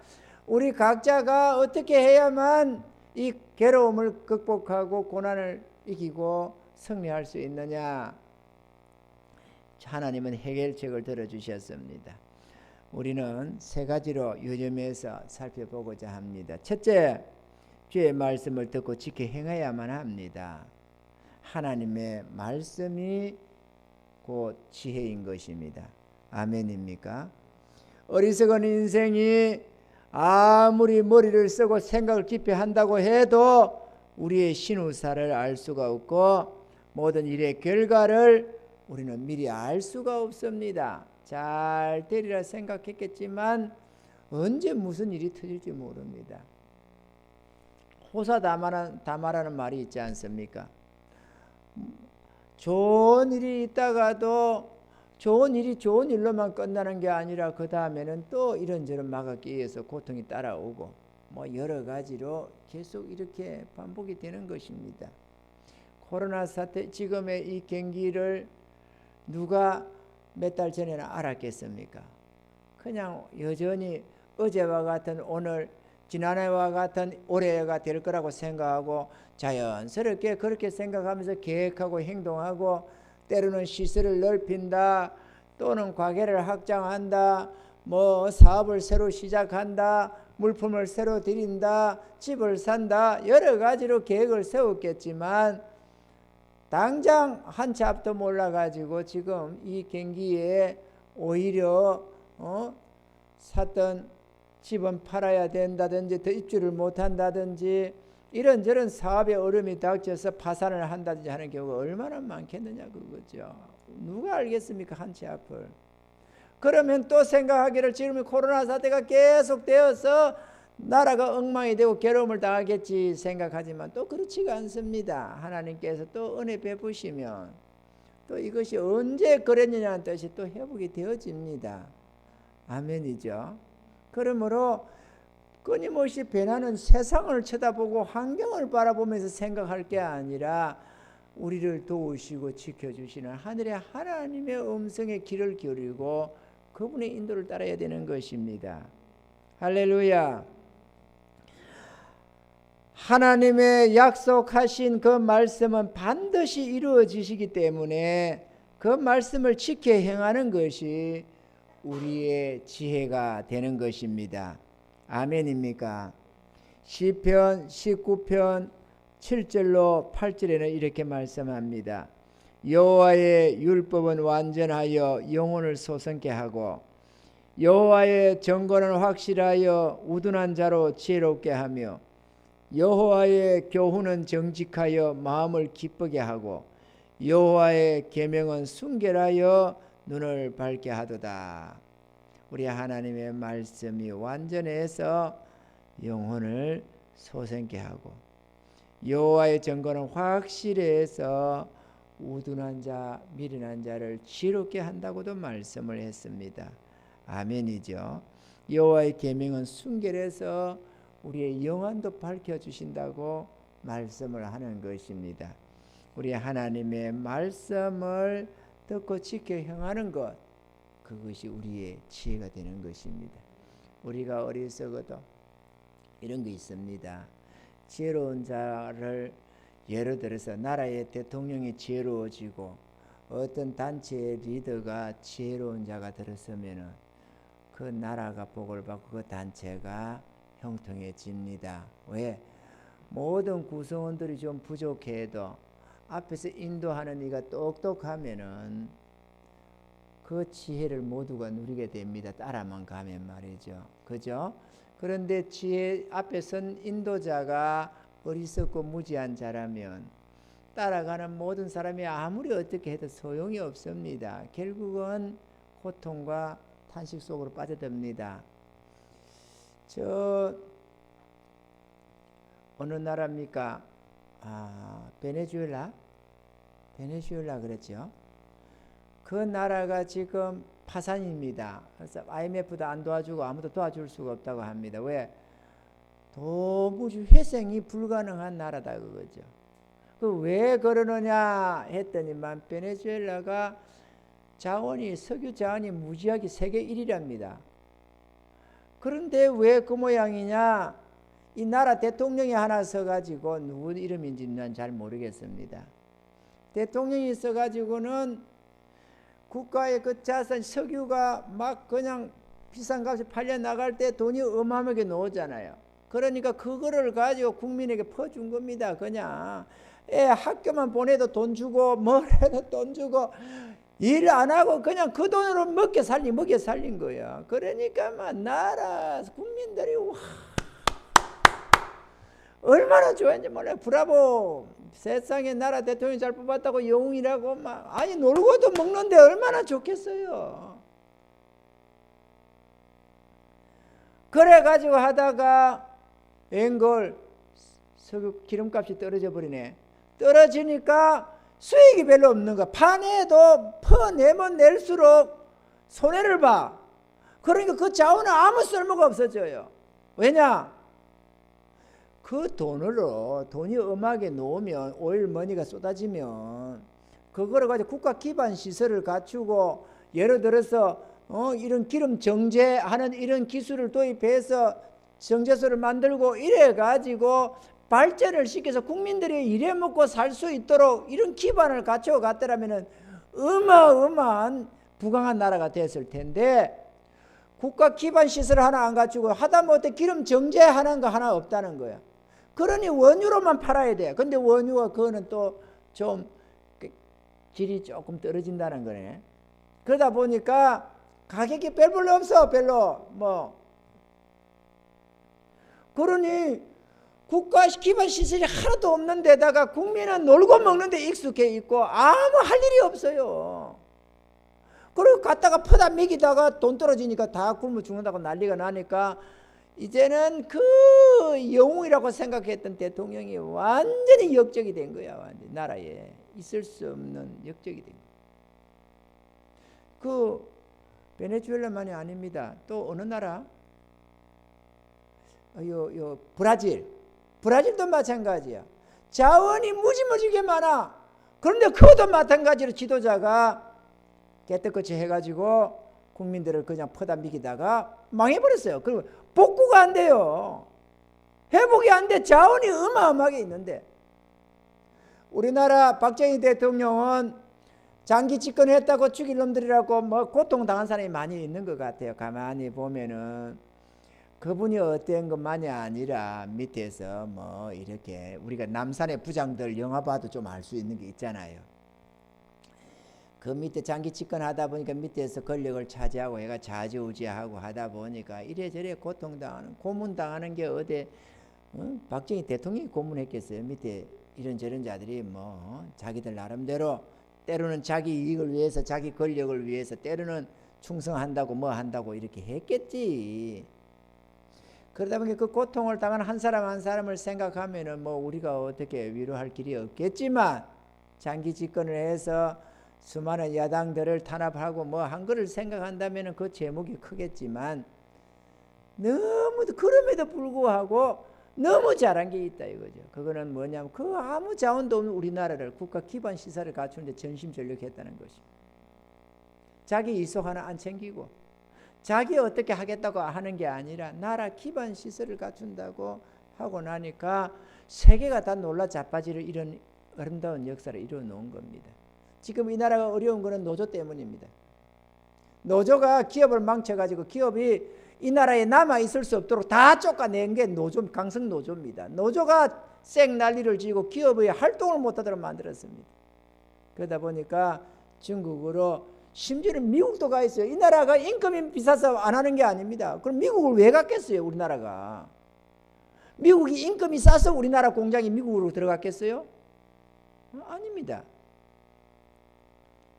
우리 각자가 어떻게 해야만 이 괴로움을 극복하고 고난을 이기고 승리할 수 있느냐. 하나님은 해결책을 들어주셨습니다. 우리는 세 가지로 유념해서 살펴보고자 합니다. 첫째, 주의 말씀을 듣고 지켜 행해야만 합니다. 하나님의 말씀이 곧 지혜인 것입니다. 아멘입니까? 어리석은 인생이 아무리 머리를 쓰고 생각을 깊이 한다고 해도 우리의 신우사를 알 수가 없고 모든 일의 결과를 우리는 미리 알 수가 없습니다. 잘 되리라 생각했겠지만 언제 무슨 일이 터질지 모릅니다. 호사다마라는 말이 있지 않습니까? 좋은 일이 있다가도 좋은 일이 좋은 일로만 끝나는 게 아니라 그 다음에는 또 이런저런 마각기에서 고통이 따라오고 여러 가지로 계속 이렇게 반복이 되는 것입니다. 코로나 사태 지금의 이 경기를 누가 몇 달 전에는 알았겠습니까? 그냥 여전히 어제와 같은 오늘 지난해와 같은 올해가 될 거라고 생각하고 자연스럽게 그렇게 생각하면서 계획하고 행동하고 때로는 시설을 넓힌다 또는 과계를 확장한다 사업을 새로 시작한다 물품을 새로 들인다 집을 산다 여러 가지로 계획을 세웠겠지만 당장 한 치 앞도 몰라가지고 지금 이 경기에 오히려 샀던 집은 팔아야 된다든지 더 입주를 못한다든지 이런저런 사업에 어려움이 닥쳐서 파산을 한다든지 하는 경우가 얼마나 많겠느냐 그거죠. 누가 알겠습니까 한 치 앞을. 그러면 또 생각하기를 지금 코로나 사태가 계속되어서 나라가 엉망이 되고 괴로움을 당하겠지 생각하지만 또 그렇지가 않습니다. 하나님께서 또 은혜 베푸시면 또 이것이 언제 그랬느냐는 뜻이 또 회복이 되어집니다. 아멘이죠. 그러므로 끊임없이 변하는 세상을 쳐다보고 환경을 바라보면서 생각할 게 아니라 우리를 도우시고 지켜주시는 하늘의 하나님의 음성에 귀를 기울이고 그분의 인도를 따라야 되는 것입니다. 할렐루야. 하나님의 약속하신 그 말씀은 반드시 이루어지시기 때문에 그 말씀을 지켜 행하는 것이 우리의 지혜가 되는 것입니다. 아멘입니까? 시편 19편 7절로 8절에는 이렇게 말씀합니다. 여호와의 율법은 완전하여 영혼을 소성케 하고 여호와의 정권은 확실하여 우둔한 자로 지혜롭게 하며 여호와의 교훈은 정직하여 마음을 기쁘게 하고 여호와의 계명은 순결하여 눈을 밝게 하도다. 우리 하나님의 말씀이 완전해서 영혼을 소생케 하고 여호와의 증거는 확실해서 우둔한 자, 미련한 자를 지롭게 한다고도 말씀을 했습니다. 아멘이죠. 여호와의 계명은 순결해서 우리의 영혼도 밝혀주신다고 말씀을 하는 것입니다. 우리 하나님의 말씀을 듣고 지켜 행하는 것, 그것이 우리의 지혜가 되는 것입니다. 우리가 어리석어도 이런 게 있습니다. 지혜로운 자를 예를 들어서 나라의 대통령이 지혜로워지고 어떤 단체의 리더가 지혜로운 자가 들었으면 그 나라가 복을 받고 그 단체가 형통해집니다. 왜? 모든 구성원들이 좀 부족해도 앞에서 인도하는 이가 똑똑하면은 그 지혜를 모두가 누리게 됩니다. 따라만 가면 말이죠. 그죠? 그런데 지혜 앞에 선 인도자가 어리석고 무지한 자라면 따라가는 모든 사람이 아무리 어떻게 해도 소용이 없습니다. 결국은 고통과 탄식 속으로 빠져듭니다. 저 어느 나라입니까? 베네수엘라 그랬죠. 그 나라가 지금 파산입니다. 그래서 IMF도 안 도와주고 아무도 도와줄 수가 없다고 합니다. 왜? 도무지 회생이 불가능한 나라다 그거죠. 그 왜 그러느냐 했더니만 베네수엘라가 석유 자원이 무지하게 세계 1위랍니다. 그런데 왜 그 모양이냐? 이 나라 대통령이 하나 서가지고 누구 이름인지는 잘 모르겠습니다. 대통령이 서가지고는 국가의 그 자산 석유가 막 그냥 비싼 값에 팔려 나갈 때 돈이 어마어마하게 나오잖아요. 그러니까 그거를 가지고 국민에게 퍼준 겁니다. 그냥 애 학교만 보내도 돈 주고 뭘 해도 돈 주고 일 안 하고 그냥 그 돈으로 먹여 살린 거야. 그러니까 막 나라 국민들이 얼마나 좋아했는지 몰라요. 브라보, 세상에 나라 대통령 잘 뽑았다고 영웅이라고 막 아니 놀고도 먹는데 얼마나 좋겠어요. 그래가지고 하다가 앵걸 석유 기름값이 떨어져 버리네. 떨어지니까 수익이 별로 없는 거야. 파내도 퍼내면 낼수록 손해를 봐. 그러니까 그 자원은 아무 쓸모가 없어져요. 왜냐? 그 돈이 엄하게 놓으면 오일머니가 쏟아지면 그거를 가지고 국가 기반 시설을 갖추고 예를 들어서 이런 기름 정제하는 이런 기술을 도입해서 정제소를 만들고 이래 가지고 발전을 시켜서 국민들이 일해 먹고 살 수 있도록 이런 기반을 갖춰 갔더라면은 어마어마한 부강한 나라가 됐을 텐데 국가 기반 시설 하나 안 갖추고 하다못해 기름 정제하는 거 하나 없다는 거야. 그러니 원유로만 팔아야 돼. 근데 원유가 그거는 또 좀 질이 조금 떨어진다는 거네. 그러다 보니까 가격이 별로 없어. 별로 그러니 국가 기반 시설이 하나도 없는 데다가 국민은 놀고 먹는 데 익숙해 있고 아무 할 일이 없어요. 그리고 갖다가 퍼다 먹이다가 돈 떨어지니까 다 굶어 죽는다고 난리가 나니까 이제는 그 영웅이라고 생각했던 대통령이 완전히 역적이 된 거야. 완전히 나라에 있을 수 없는 역적이 된 거야. 그 베네수엘라만이 아닙니다. 또 어느 나라? 브라질도 마찬가지야. 자원이 무지무지게 많아. 그런데 그것도 마찬가지로 지도자가 개떡같이 해가지고 국민들을 그냥 퍼다 미기다가 망해버렸어요. 그리고 복구가 안 돼요. 회복이 안 돼. 자원이 어마어마하게 있는데. 우리나라 박정희 대통령은 장기 집권했다고 죽일 놈들이라고 고통당한 사람이 많이 있는 것 같아요. 가만히 보면은 그분이 어떤 것만이 아니라 밑에서 이렇게 우리가 남산의 부장들 영화 봐도 좀 알 수 있는 게 있잖아요. 그 밑에 장기 집권하다 보니까 밑에서 권력을 차지하고 얘가 좌지우지하고 하다 보니까 이래저래 고통당하는 고문당하는 게 어디 박정희 대통령이 고문했겠어요? 밑에 이런저런 자들이 자기들 나름대로 때로는 자기 이익을 위해서, 자기 권력을 위해서, 때로는 충성한다고 한다고 이렇게 했겠지. 그러다 보니 그 고통을 당한 한 사람 한 사람을 생각하면은 우리가 어떻게 위로할 길이 없겠지만, 장기 집권을 해서 수많은 야당들을 탄압하고 한 거를 생각한다면은 그 제목이 크겠지만, 너무 그럼에도 불구하고 너무 잘한 게 있다 이거죠. 그거는 뭐냐면 그 아무 자원도 없는 우리나라를 국가 기반 시설을 갖추는데 전심전력했다는 것입니다. 자기 이속 하나 안 챙기고 자기 어떻게 하겠다고 하는 게 아니라 나라 기반 시설을 갖춘다고 하고 나니까 세계가 다 놀라 자빠지를 이런 아름다운 역사를 이루어 놓은 겁니다. 지금 이 나라가 어려운 거는 노조 때문입니다. 노조가 기업을 망쳐가지고 기업이 이 나라에 남아 있을 수 없도록 다 쫓아낸 게 강성 노조입니다. 노조가 쌩 난리를 지고 기업의 활동을 못하도록 만들었습니다. 그러다 보니까 중국으로, 심지어는 미국도 가 있어요. 이 나라가 임금이 비싸서 안 하는 게 아닙니다. 그럼 미국을 왜 갔겠어요? 우리나라가 미국이 임금이 싸서 우리나라 공장이 미국으로 들어갔겠어요? 아닙니다.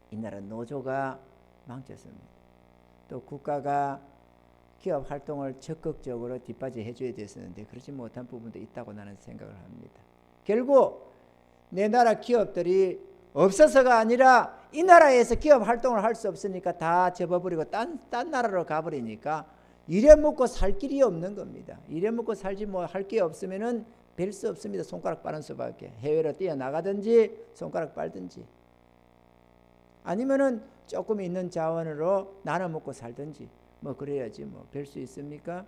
이 나라 노조가 망쳤습니다. 또 국가가 기업 활동을 적극적으로 뒷받침 해줘야 됐었는데 그렇지 못한 부분도 있다고 나는 생각을 합니다. 결국 내 나라 기업들이 없어서가 아니라 이 나라에서 기업 활동을 할 수 없으니까 다 접어버리고 딴 나라로 가버리니까 이래 먹고 살 길이 없는 겁니다. 이래 먹고 살지 할 게 없으면은 별 수 없습니다. 손가락 빠는 수밖에. 해외로 뛰어나가든지 손가락 빨든지, 아니면은 조금 있는 자원으로 나눠 먹고 살든지 그래야지 별 수 있습니까?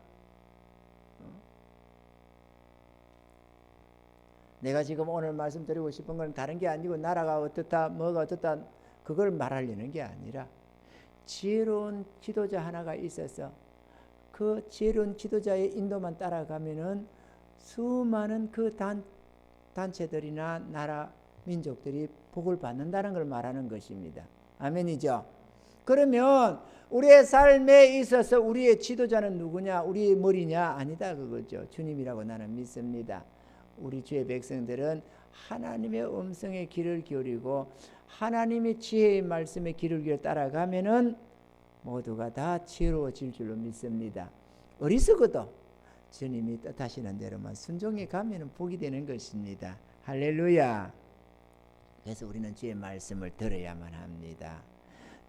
내가 지금 오늘 말씀드리고 싶은 건 다른 게 아니고 나라가 어떻다 뭐가 어떻다 그걸 말하려는 게 아니라, 지혜로운 지도자 하나가 있어서 그 지혜로운 지도자의 인도만 따라가면은 수많은 그 단체들이나 나라 민족들이 복을 받는다는 걸 말하는 것입니다. 아멘이죠. 그러면 우리의 삶에 있어서 우리의 지도자는 누구냐? 우리의 머리냐? 아니다 그거죠. 주님이라고 나는 믿습니다. 우리 주의 백성들은 하나님의 음성에 귀를 기울이고 하나님의 지혜의 말씀에 귀를 기울여 따라가면은 모두가 다 지혜로워질 줄로 믿습니다. 어리석어도 주님이 뜻하시는 대로만 순종해 가면은 복이 되는 것입니다. 할렐루야. 그래서 우리는 주의 말씀을 들어야만 합니다.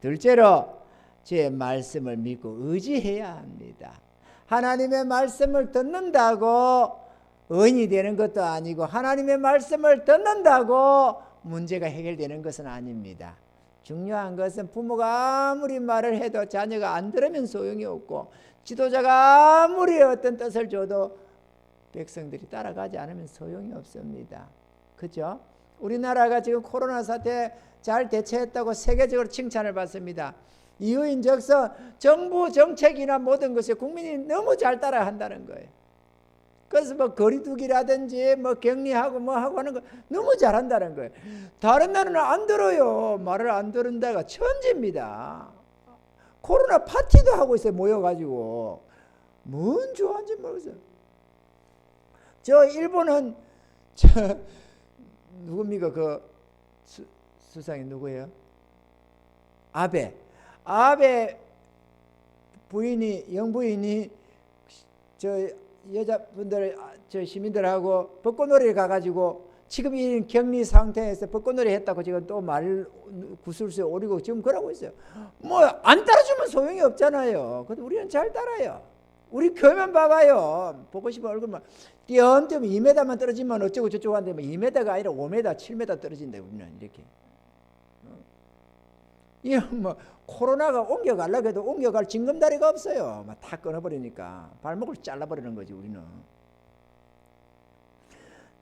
둘째로 주의 말씀을 믿고 의지해야 합니다. 하나님의 말씀을 듣는다고 의인이 되는 것도 아니고 하나님의 말씀을 듣는다고 문제가 해결되는 것은 아닙니다. 중요한 것은 부모가 아무리 말을 해도 자녀가 안 들으면 소용이 없고, 지도자가 아무리 어떤 뜻을 줘도 백성들이 따라가지 않으면 소용이 없습니다. 그죠? 우리나라가 지금 코로나 사태 잘 대처했다고 세계적으로 칭찬을 받습니다. 이유인즉슨 정부 정책이나 모든 것에 국민이 너무 잘 따라한다는 거예요. 그래서 거리두기라든지 격리하고 하고 하는 거 너무 잘한다는 거예요. 다른 나라는 안 들어요. 말을 안 들은 데가 천지입니다. 코로나 파티도 하고 있어요. 모여가지고 뭔 좋아하는지 모르겠어요. 저 일본은 누굽니까? 그 수상이 누구예요? 아베 부인이, 영부인이 저 여자분들, 저 시민들하고 벚꽃놀이를 가가지고 지금 이 격리 상태에서 벚꽃놀이 했다고 지금 또 말 구슬수에 오르고 지금 그러고 있어요. 안 따라주면 소용이 없잖아요. 근데 우리는 잘 따라요. 우리 교회만 봐봐요. 보고 싶은 얼굴만 띄엄띄엄 2m만 떨어지면 어쩌고 저쩌고 하는데 2m가 아니라 5m, 7m 떨어진다. 우리는 이렇게. 이 코로나가 옮겨가려고 해도 옮겨갈 징검다리가 없어요. 다 끊어버리니까 발목을 잘라버리는 거지. 우리는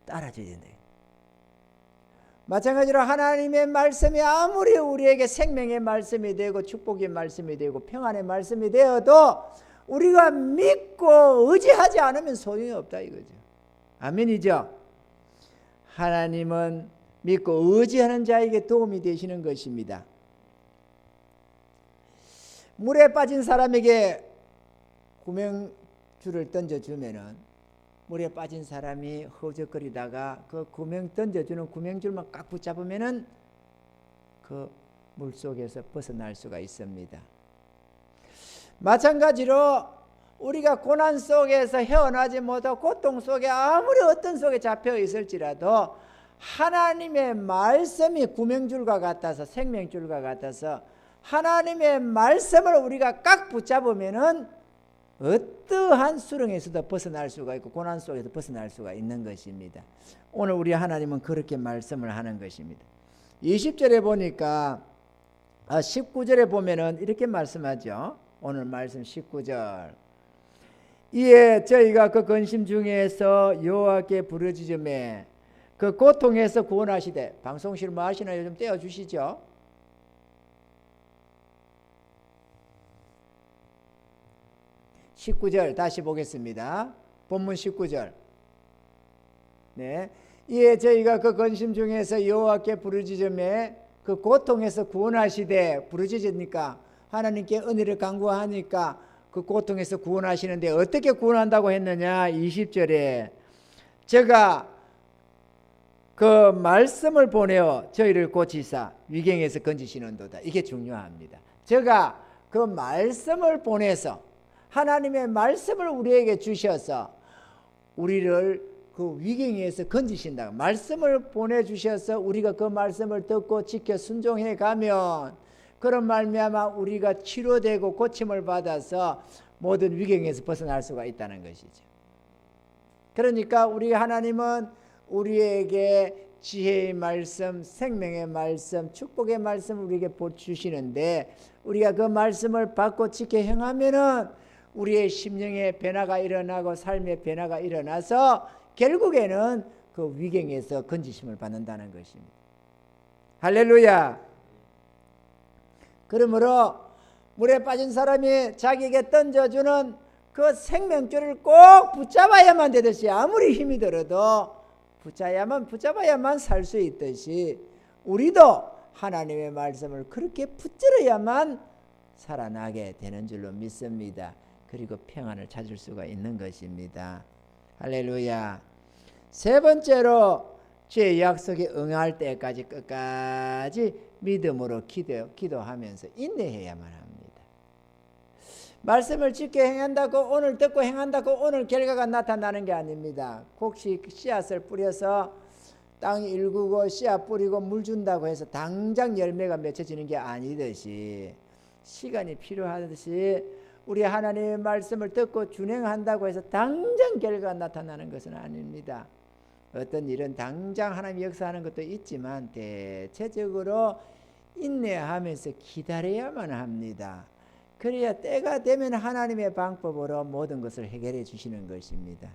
따라줘야 된다. 마찬가지로 하나님의 말씀이 아무리 우리에게 생명의 말씀이 되고 축복의 말씀이 되고 평안의 말씀이 되어도 우리가 믿고 의지하지 않으면 소용이 없다 이거죠. 아멘이죠. 하나님은 믿고 의지하는 자에게 도움이 되시는 것입니다. 물에 빠진 사람에게 구명줄을 던져주면은 물에 빠진 사람이 허우적거리다가 그 구명 던져주는 구명줄만 꽉 붙잡으면은 그 물속에서 벗어날 수가 있습니다. 마찬가지로 우리가 고난 속에서 헤어나지 못하고 고통 속에 아무리 어떤 속에 잡혀 있을지라도 하나님의 말씀이 구명줄과 같아서 생명줄과 같아서 하나님의 말씀을 우리가 꽉 붙잡으면은 어떠한 수렁에서도 벗어날 수가 있고 고난 속에서 벗어날 수가 있는 것입니다. 오늘 우리 하나님은 그렇게 말씀을 하는 것입니다. 20절에 보니까 19절에 보면은 이렇게 말씀하죠. 오늘 말씀 19절. 이에 저희가 그 근심 중에서 여호와께 부르짖음에 그 고통에서 구원하시되. 방송실 뭐 하시나요? 좀 떼어주시죠. (19절) 다시 보겠습니다. 본문 19절. 네. 이에 저희가 그 근심 중에서 여호와께 부르짖음에 그 고통에서 구원하시되. 부르짖으니까 하나님께 은혜를 간구하니까 그 고통에서 구원하시는데 어떻게 구원한다고 했느냐? 20절에 제가 그 말씀을 보내어 저희를 고치사 위경에서 건지시는도다. 이게 중요합니다. 제가 그 말씀을 보내서 하나님의 말씀을 우리에게 주셔서 우리를 그 위경에서 건지신다. 말씀을 보내주셔서 우리가 그 말씀을 듣고 지켜 순종해 가면 그런 말미암아 우리가 치료되고 고침을 받아서 모든 위경에서 벗어날 수가 있다는 것이죠. 그러니까 우리 하나님은 우리에게 지혜의 말씀, 생명의 말씀, 축복의 말씀을 우리에게 주시는데 우리가 그 말씀을 받고 지켜 행하면은 우리의 심령의 변화가 일어나고 삶의 변화가 일어나서 결국에는 그 위경에서 건지심을 받는다는 것입니다. 할렐루야. 그러므로 물에 빠진 사람이 자기에게 던져주는 그 생명줄을 꼭 붙잡아야만 되듯이 아무리 힘이 들어도 붙잡아야만 살 수 있듯이 우리도 하나님의 말씀을 그렇게 붙들어야만 살아나게 되는 줄로 믿습니다. 그리고 평안을 찾을 수가 있는 것입니다. 할렐루야. 세 번째로 주의 약속에 응할 때까지 끝까지 믿음으로 기도하면서 인내해야만 합니다. 말씀을 지켜 행한다고 오늘 듣고 행한다고 오늘 결과가 나타나는 게 아닙니다. 혹시 씨앗을 뿌려서 땅 일구고 씨앗 뿌리고 물 준다고 해서 당장 열매가 맺혀지는 게 아니듯이 시간이 필요하듯이 우리 하나님의 말씀을 듣고 준행한다고 해서 당장 결과가 나타나는 것은 아닙니다. 어떤 일은 당장 하나님이 역사하는 것도 있지만 대체적으로 인내하면서 기다려야만 합니다. 그래야 때가 되면 하나님의 방법으로 모든 것을 해결해 주시는 것입니다.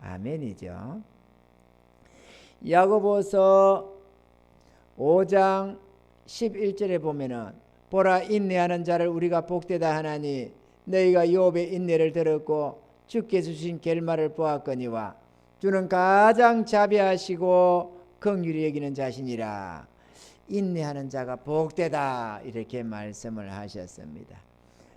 아멘이죠. 야고보서 5장 11절에 보면은 보라 인내하는 자를 우리가 복되다 하나니 너희가 욥의 인내를 들었고 주께 주신 결말을 보았거니와 주는 가장 자비하시고 긍휼히 여기는 자신이라. 인내하는 자가 복되다 이렇게 말씀을 하셨습니다.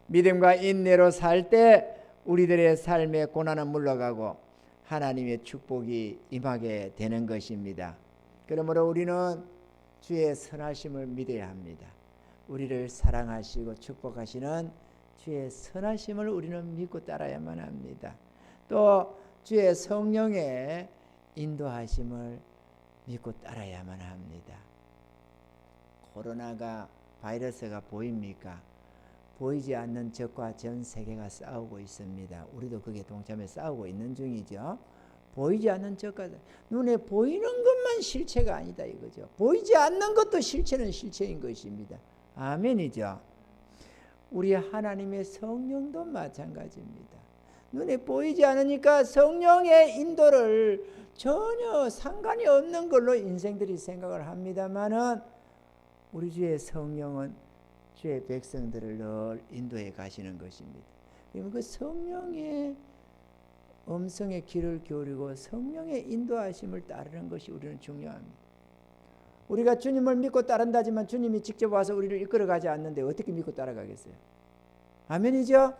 믿음과 인내로 살 때 우리들의 삶의 고난은 물러가고 하나님의 축복이 임하게 되는 것입니다. 그러므로 우리는 주의 선하심을 믿어야 합니다. 우리를 사랑하시고 축복하시는 주의 선하심을 우리는 믿고 따라야만 합니다. 또 주의 성령의 인도하심을 믿고 따라야만 합니다. 코로나가 바이러스가 보입니까? 보이지 않는 적과 전 세계가 싸우고 있습니다. 우리도 거기에 동참해 싸우고 있는 중이죠. 보이지 않는 적과 눈에 보이는 것만 실체가 아니다 이거죠. 보이지 않는 것도 실체는 실체인 것입니다. 아멘이죠. 우리 하나님의 성령도 마찬가지입니다. 눈에 보이지 않으니까 성령의 인도를 전혀 상관이 없는 걸로 인생들이 생각을 합니다마는 우리 주의 성령은 주의 백성들을 늘 인도해 가시는 것입니다. 그 성령의 음성에 귀를 기울이고 성령의 인도하심을 따르는 것이 우리는 중요합니다. 우리가 주님을 믿고 따른다지만 주님이 직접 와서 우리를 이끌어가지 않는데 어떻게 믿고 따라가겠어요? 아멘이죠?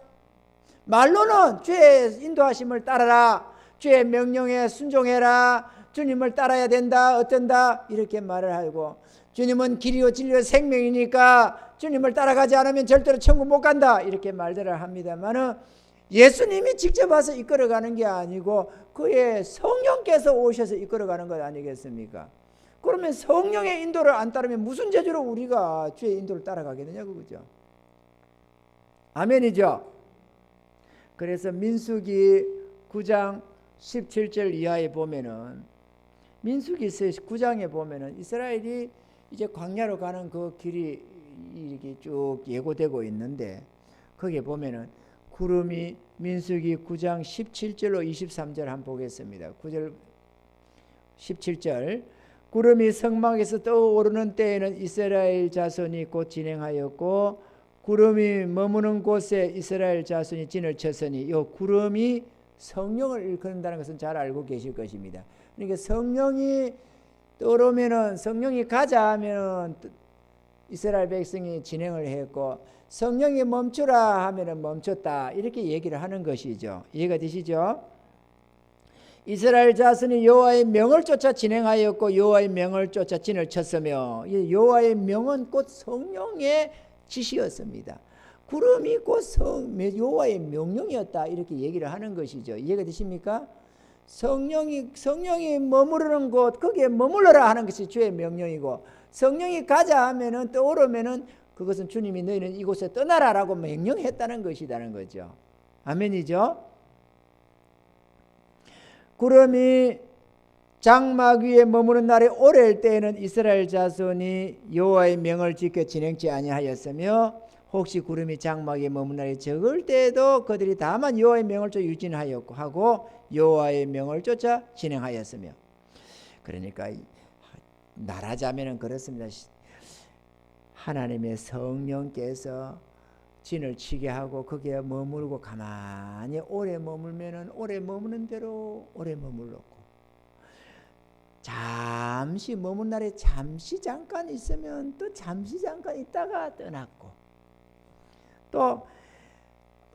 말로는 주의 인도하심을 따라라, 주의 명령에 순종해라. 주님을 따라야 된다. 어쩐다. 이렇게 말을 하고 주님은 길이요 진리요 생명이니까 주님을 따라가지 않으면 절대로 천국 못 간다. 이렇게 말들을 합니다만은 예수님이 직접 와서 이끌어가는 게 아니고 그의 성령께서 오셔서 이끌어가는 것 아니겠습니까? 그러면 성령의 인도를 안 따르면 무슨 재주로 우리가 주의 인도를 따라가겠느냐고, 그죠? 아멘이죠? 그래서 민수기 9장 17절 이하에 보면은, 민수기 9장에 보면은 이스라엘이 이제 광야로 가는 그 길이 이렇게 쭉 예고되고 있는데, 거기에 보면은 구름이, 민수기 9장 17절로 23절 한번 보겠습니다. 9절 17절, 구름이 성막에서 떠오르는 때에는 이스라엘 자손이 곧 진행하였고 구름이 머무는 곳에 이스라엘 자손이 진을 쳤으니, 이 구름이 성령을 일컫는다는 것은 잘 알고 계실 것입니다. 그러니까 성령이 떠오르면은, 성령이 가자 하면은 이스라엘 백성이 진행을 했고, 성령이 멈추라 하면은 멈췄다. 이렇게 얘기를 하는 것이죠. 이해가 되시죠? 이스라엘 자손이 여호와의 명을 쫓아 진행하였고 여호와의 명을 쫓아 진을 쳤으며, 여호와의 명은 곧 성령의 지시였습니다. 구름이 곧 여호와의 명령이었다. 이렇게 얘기를 하는 것이죠. 이해가 되십니까? 성령이 머무르는 곳, 거기에 머물러라 하는 것이 주의 명령이고, 성령이 가자 하면은, 떠오르면은 그것은 주님이 너희는 이곳에 떠나라라고 명령했다는 것이라는 거죠. 아멘이죠? 구름이 장막 위에 머무는 날에 오래일 때에는 이스라엘 자손이 여호와의 명을 지켜 진행치 아니하였으며, 혹시 구름이 장막 위에 머무는 날이 적을 때에도 그들이 다만 여호와의 명을 쫓아 유진하였고 하고 여호와의 명을 쫓아 진행하였으며. 그러니까 말하자면은 그렇습니다. 하나님의 성령께서 진을 치게 하고 거기에 머물고 가만히 오래 머물면은 오래 머무는 대로 오래 머물렀고, 잠시 머문 날에 잠시 잠깐 있으면 또 잠시 잠깐 있다가 떠났고, 또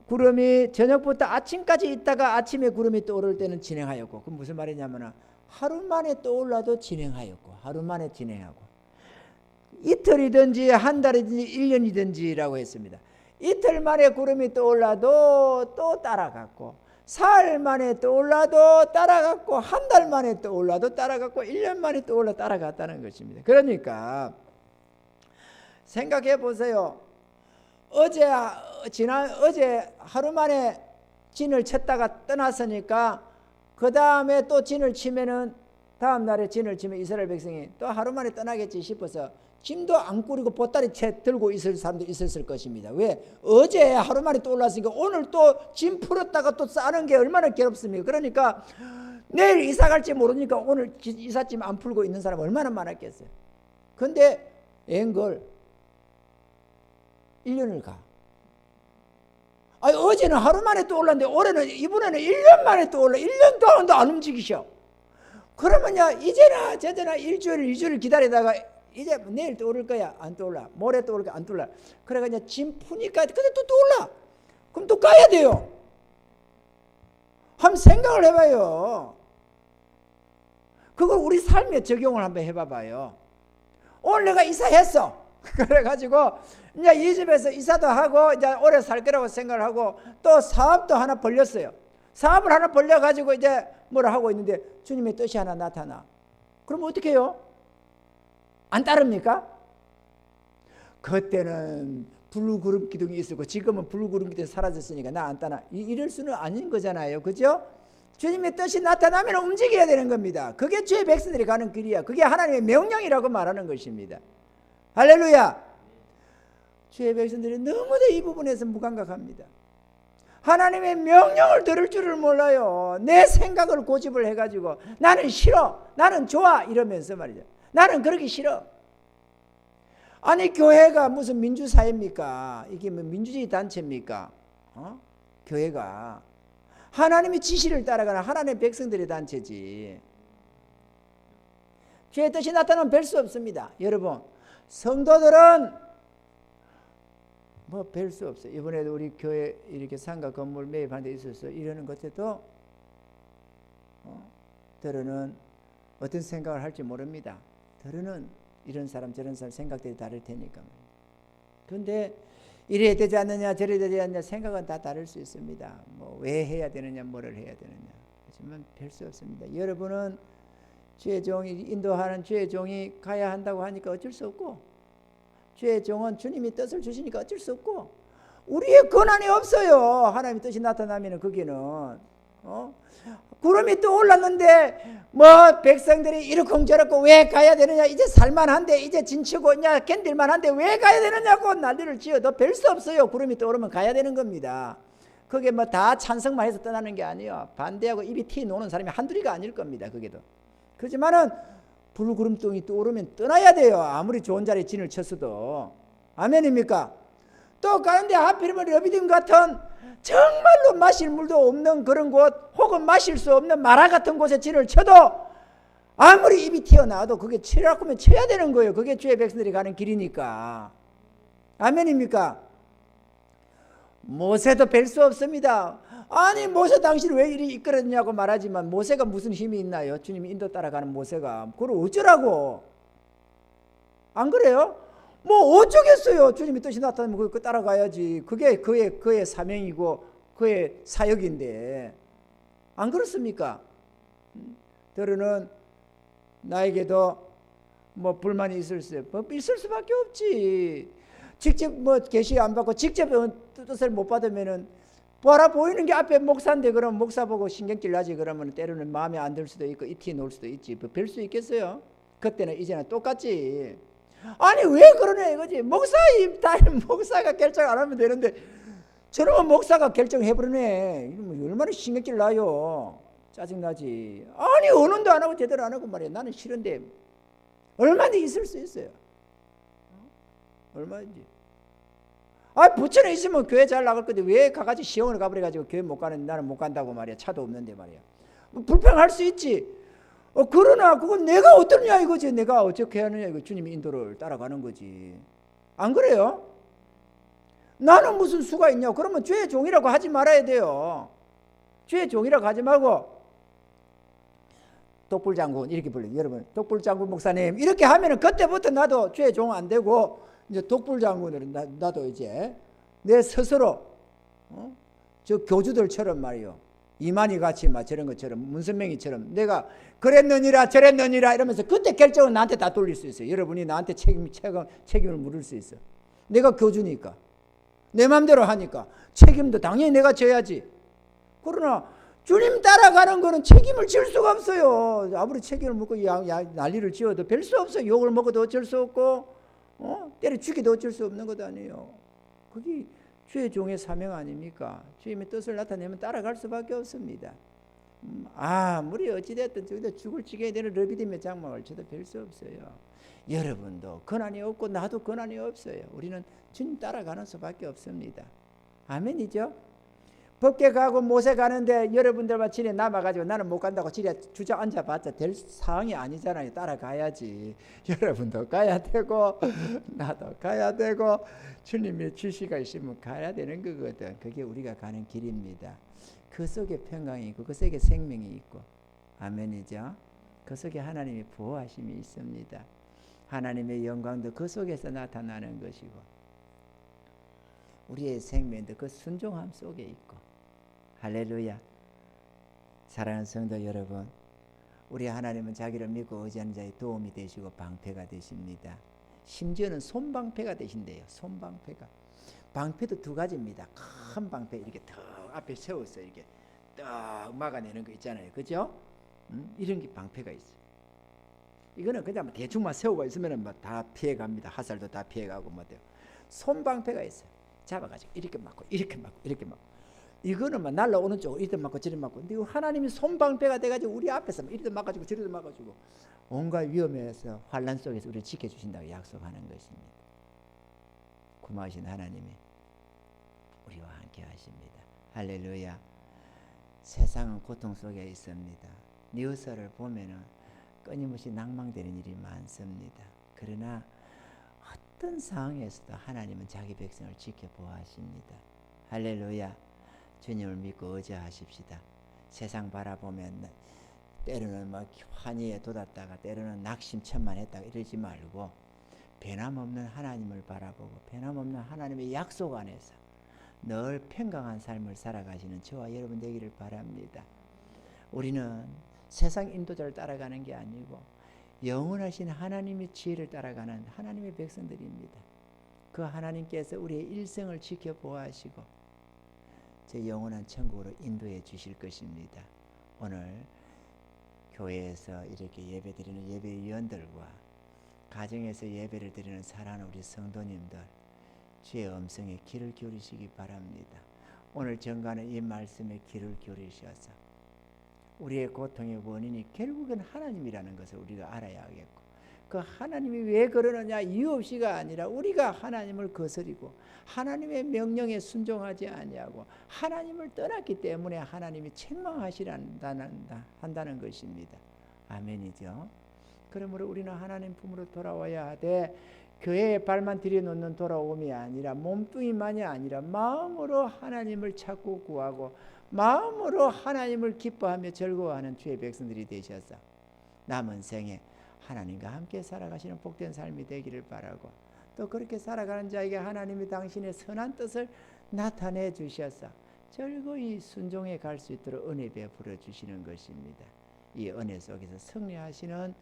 구름이 저녁부터 아침까지 있다가 아침에 구름이 떠오를 때는 진행하였고, 그건 무슨 말이냐면 하루 만에 떠올라도 진행하였고, 하루 만에 진행하고, 이틀이든지 한 달이든지 1년이든지라고 했습니다. 이틀 만에 구름이 떠올라도 또 따라갔고, 사흘 만에 떠올라도 따라갔고, 한 달 만에 떠올라도 따라갔고, 1년 만에 떠올라 따라갔다는 것입니다. 그러니까 생각해 보세요. 어제 하루 만에 진을 쳤다가 떠났으니까 그 다음에 또 진을 치면은, 다음 날에 진을 치면 이스라엘 백성이 또 하루 만에 떠나겠지 싶어서 짐도 안 꾸리고 보따리 채 들고 있을 사람도 있었을 것입니다. 왜? 어제 하루 만에 또 올랐으니까 오늘 또 짐 풀었다가 또 싸는 게 얼마나 괴롭습니까? 그러니까 내일 이사 갈지 모르니까 오늘 이삿짐 안 풀고 있는 사람 얼마나 많았겠어요. 근데 앵걸 1년을 가. 아니, 어제는 하루 만에 또 올랐는데 이번에는 1년 만에 또 올라. 1년 동안도 안 움직이셔. 그러면야 이제나 저제나 일주일 2주일 기다리다가 이제 내일 또 오를 거야. 안 떠올라. 모레 또 오를 거야. 안 떠올라. 그래가 이제 짐 푸니까 근데 또 떠올라. 그럼 또 가야 돼요. 한번 생각을 해봐요. 그걸 우리 삶에 적용을 한번 해봐봐요. 오늘 내가 이사했어. 그래가지고 이제 이 집에서 이사도 하고 이제 오래 살 거라고 생각을 하고, 또 사업도 하나 벌렸어요. 사업을 하나 벌려가지고 이제 뭐라 하고 있는데 주님의 뜻이 하나 나타나. 그럼 어떻게 해요? 안 따릅니까? 그때는 불구름 기둥이 있었고 지금은 불구름 기둥이 사라졌으니까 나 안 따나. 이럴 수는 아닌 거잖아요. 그죠? 주님의 뜻이 나타나면 움직여야 되는 겁니다. 그게 주의 백성들이 가는 길이야. 그게 하나님의 명령이라고 말하는 것입니다. 할렐루야. 주의 백성들이 너무도 이 부분에서 무감각합니다. 하나님의 명령을 들을 줄을 몰라요. 내 생각을 고집을 해가지고 나는 싫어, 나는 좋아 이러면서 말이죠. 나는 그러기 싫어. 아니, 교회가 무슨 민주사회입니까? 이게 뭐 민주주의 단체입니까? 교회가 하나님의 지시를 따라가는 하나님의 백성들의 단체지. 주의 뜻이 나타나면 뵐 수 없습니다. 여러분, 성도들은 뭐 뵐 수 없어요. 이번에도 우리 교회 이렇게 상가 건물 매입하는 데 있어서 이러는 것에도 더러는 어떤 생각을 할지 모릅니다. 더러는 이런 사람 저런 사람 생각들이 다를 테니까. 그런데 이래야 되지 않느냐 저래야 되지 않느냐 생각은 다 다를 수 있습니다. 뭐 왜 해야 되느냐 뭐를 해야 되느냐 하지만 별 수 없습니다. 여러분은 주의 종이 인도하는 주의 종이 가야 한다고 하니까 어쩔 수 없고, 주의 종은 주님이 뜻을 주시니까 어쩔 수 없고, 우리의 권한이 없어요. 하나님의 뜻이 나타나면 거기는 구름이 또 올랐는데 뭐 백성들이 이렇고 왜 가야 되느냐, 이제 살만한데 이제 진치고 있냐 견딜만한데 왜 가야 되느냐고 난리를 지어도 별 수 없어요. 구름이 떠오르면 가야 되는 겁니다. 그게 뭐 다 찬성만 해서 떠나는 게 아니에요. 반대하고 입이 튀 노는 사람이 한둘이가 아닐 겁니다. 그게도. 그렇지만은 불구름통이 떠오르면 떠나야 돼요. 아무리 좋은 자리에 진을 쳤어도. 아멘입니까? 또 가는데 하필이면 러비딤 같은 정말로 마실 물도 없는 그런 곳, 혹은 마실 수 없는 마라 같은 곳에 진을 쳐도 아무리 입이 튀어나와도 그게 치라고 하면 쳐야 되는 거예요. 그게 주의 백성들이 가는 길이니까. 아멘입니까? 모세도 별 수 없습니다. 아니 모세 당신 왜 이리 이끌었냐고 말하지만 모세가 무슨 힘이 있나요? 주님이 인도 따라가는 모세가. 그걸 어쩌라고. 안 그래요? 뭐 어쩌겠어요. 주님이 뜻이 나타나면 그 따라가야지. 그게 그의 사명이고 그의 사역인데. 안 그렇습니까? 더러는 나에게도 뭐 불만이 있을 수밖에 없지. 직접 뭐 계시 안 받고 직접 뜻을 못 받으면은 보아라 보이는 게 앞에 목사인데 그럼 목사 보고 신경질 나지. 그러면 때로는 마음에 안 들 수도 있고 이티 놓을 수도 있지. 별 수 있겠어요? 그때는 이제는 똑같지. 아니 왜 그러냐 이거지. 목사가 결정 안 하면 되는데 저러면 목사가 결정해버리네. 얼마나 신경질 나요. 짜증나지. 아니 언론도 안 하고 제대로 안 하고 말이야. 나는 싫은데 얼마든지 있을 수 있어요. 얼마든지. 부천에 있으면 교회 잘 나갈 건데 왜 가가지고 시험을 가버려가지고 교회 못 가는, 나는 못 간다고 말이야. 차도 없는데 말이야. 불평할 수 있지. 그러나 그건 내가 어떠냐 이거지. 내가 어떻게 하느냐 이거. 주님의 인도를 따라가는 거지. 안 그래요? 나는 무슨 수가 있냐. 그러면 주의 종이라고 하지 말아야 돼요. 주의 종이라고 하지 말고 독불장군 이렇게 불러요. 여러분 독불장군 목사님 이렇게 하면은 그때부터 나도 주의 종 안 되고 이제 독불장군으로 나도 이제 내 스스로 저 교주들처럼 말이요. 이만희 같이 막 저런 것처럼 문선명이처럼 내가 그랬느니라 저랬느니라 이러면서 그때 결정은 나한테 다 돌릴 수 있어요. 여러분이 나한테 책임을 물을 수 있어. 내가 교주니까 내 마음대로 하니까 책임도 당연히 내가 져야지. 그러나 주님 따라가는 거는 책임을 질 수가 없어요. 아무리 책임을 묻고 난리를 지어도 별 수 없어요. 욕을 먹어도 어쩔 수 없고 때려 죽이도 어쩔 수 없는 것 아니에요. 그게 주의 종의 사명 아닙니까? 주님의 뜻을 나타내면 따라갈 수밖에 없습니다. 아무리 어찌됐든 저기다 죽을 지경이 되는 러비딤의 장막을 쳐도 별 수 없어요. 여러분도 권한이 없고 나도 권한이 없어요. 우리는 주님 따라가는 수밖에 없습니다. 아멘이죠? 법계 가고 모세 가는데 여러분들만 지레 남아가지고 나는 못 간다고 지레 주저앉아봤자 될 상황이 아니잖아요. 따라가야지. 여러분도 가야 되고 나도 가야 되고 주님의 지시가 있으면 가야 되는 거거든. 그게 우리가 가는 길입니다. 그 속에 평강이 있고 그 속에 생명이 있고. 아멘이죠? 그 속에 하나님의 보호하심이 있습니다. 하나님의 영광도 그 속에서 나타나는 것이고 우리의 생명도 그 순종함 속에 있고. 할렐루야. 사랑하는 성도 여러분, 우리 하나님은 자기를 믿고 의지하는 자의 도움이 되시고 방패가 되십니다. 심지어는 손방패가 되신대요. 손방패가. 방패도 두 가지입니다. 큰 방패 이렇게 더 앞에 세워서 이렇게 딱 막아내는 거 있잖아요. 그죠? 이런 게 방패가 있어요. 이거는 그냥 대충만 세우고 있으면 뭐 다 피해갑니다. 화살도 다 피해가고 뭐 돼요. 손방패가 있어요. 잡아가지고 이렇게 맞고 이렇게 맞고 이렇게 맞고. 이거는 막 날라오는 쪽으로 이리 맞고 저리 맞고. 근데 하나님이 손방패가 돼가지고 우리 앞에서 이리도 막아주고 저리도 막아주고 온갖 위험에서 환난 속에서 우리를 지켜주신다고 약속하는 것입니다. 고마우신 하나님이 우리와 함께 하십니다. 할렐루야. 세상은 고통 속에 있습니다. 뉴스를 보면은 끊임없이 낭망되는 일이 많습니다. 그러나 어떤 상황에서도 하나님은 자기 백성을 지켜보아하십니다. 할렐루야. 주님을 믿고 의지하십시다. 세상 바라보면 때로는 막 환희에 돋았다가 때로는 낙심천만했다가 이러지 말고 변함없는 하나님을 바라보고 변함없는 하나님의 약속 안에서 늘 평강한 삶을 살아가시는 저와 여러분 되기를 바랍니다. 우리는 세상 인도자를 따라가는 게 아니고 영원하신 하나님의 지혜를 따라가는 하나님의 백성들입니다. 그 하나님께서 우리의 일생을 지켜보아하시고 제 영원한 천국으로 인도해 주실 것입니다. 오늘 교회에서 이렇게 예배드리는 예배위원들과 가정에서 예배를 드리는 사랑하는 우리 성도님들 주의 음성에 귀를 기울이시기 바랍니다. 오늘 전가는 이 말씀에 귀를 기울이셔서 우리의 고통의 원인이 결국은 하나님이라는 것을 우리가 알아야 하겠고 그 하나님이 왜 그러느냐 이유 없이가 아니라 우리가 하나님을 거스리고 하나님의 명령에 순종하지 아니하고 하나님을 떠났기 때문에 하나님이 책망하시란다는 것입니다. 아멘이죠. 그러므로 우리는 하나님 품으로 돌아와야 하되 교회에 발만 들여놓는 돌아옴이 아니라 몸뚱이만이 아니라 마음으로 하나님을 찾고 구하고 마음으로 하나님을 기뻐하며 즐거워하는 주의 백성들이 되셔서 남은 생에 하나님과 함께 살아가시는 복된 삶이 되기를 바라고 또 그렇게 살아가는 자에게 하나님이 당신의 선한 뜻을 나타내 주셔서 즐거이 순종해 갈 수 있도록 은혜 베풀어 주시는 것입니다. 이 은혜 속에서 승리하시는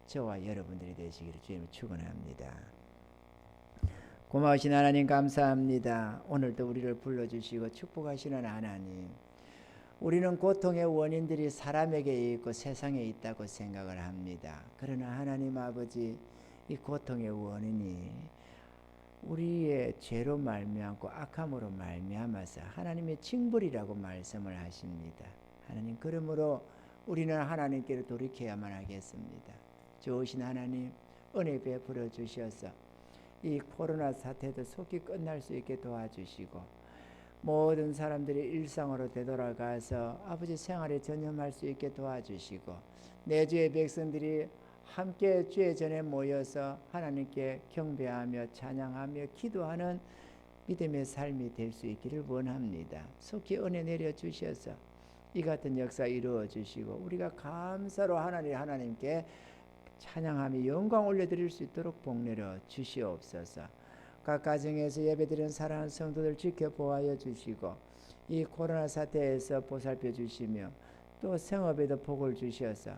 저와 여러분들이 되시기를 주님을 축원합니다. 고마우신 하나님 감사합니다. 오늘도 우리를 불러주시고 축복하시는 하나님, 우리는 고통의 원인들이 사람에게 있고 세상에 있다고 생각을 합니다. 그러나 하나님 아버지, 이 고통의 원인이 우리의 죄로 말미암고 악함으로 말미암아서 하나님의 징벌이라고 말씀을 하십니다. 하나님, 그러므로 우리는 하나님께로 돌이켜야만 하겠습니다. 좋으신 하나님, 은혜 베풀어 주셔서 이 코로나 사태도 속히 끝날 수 있게 도와주시고 모든 사람들이 일상으로 되돌아가서 아버지 생활에 전념할 수 있게 도와주시고 내 주의 백성들이 함께 주의 전에 모여서 하나님께 경배하며 찬양하며 기도하는 믿음의 삶이 될 수 있기를 원합니다. 속히 은혜 내려주셔서 이 같은 역사 이루어 주시고 우리가 감사로 하나님께 찬양하며 영광 올려드릴 수 있도록 복 내려 주시옵소서. 각 가정에서 예배드리는 사랑하는 성도들 지켜보아여 주시고 이 코로나 사태에서 보살펴 주시며 또 생업에도 복을 주셔서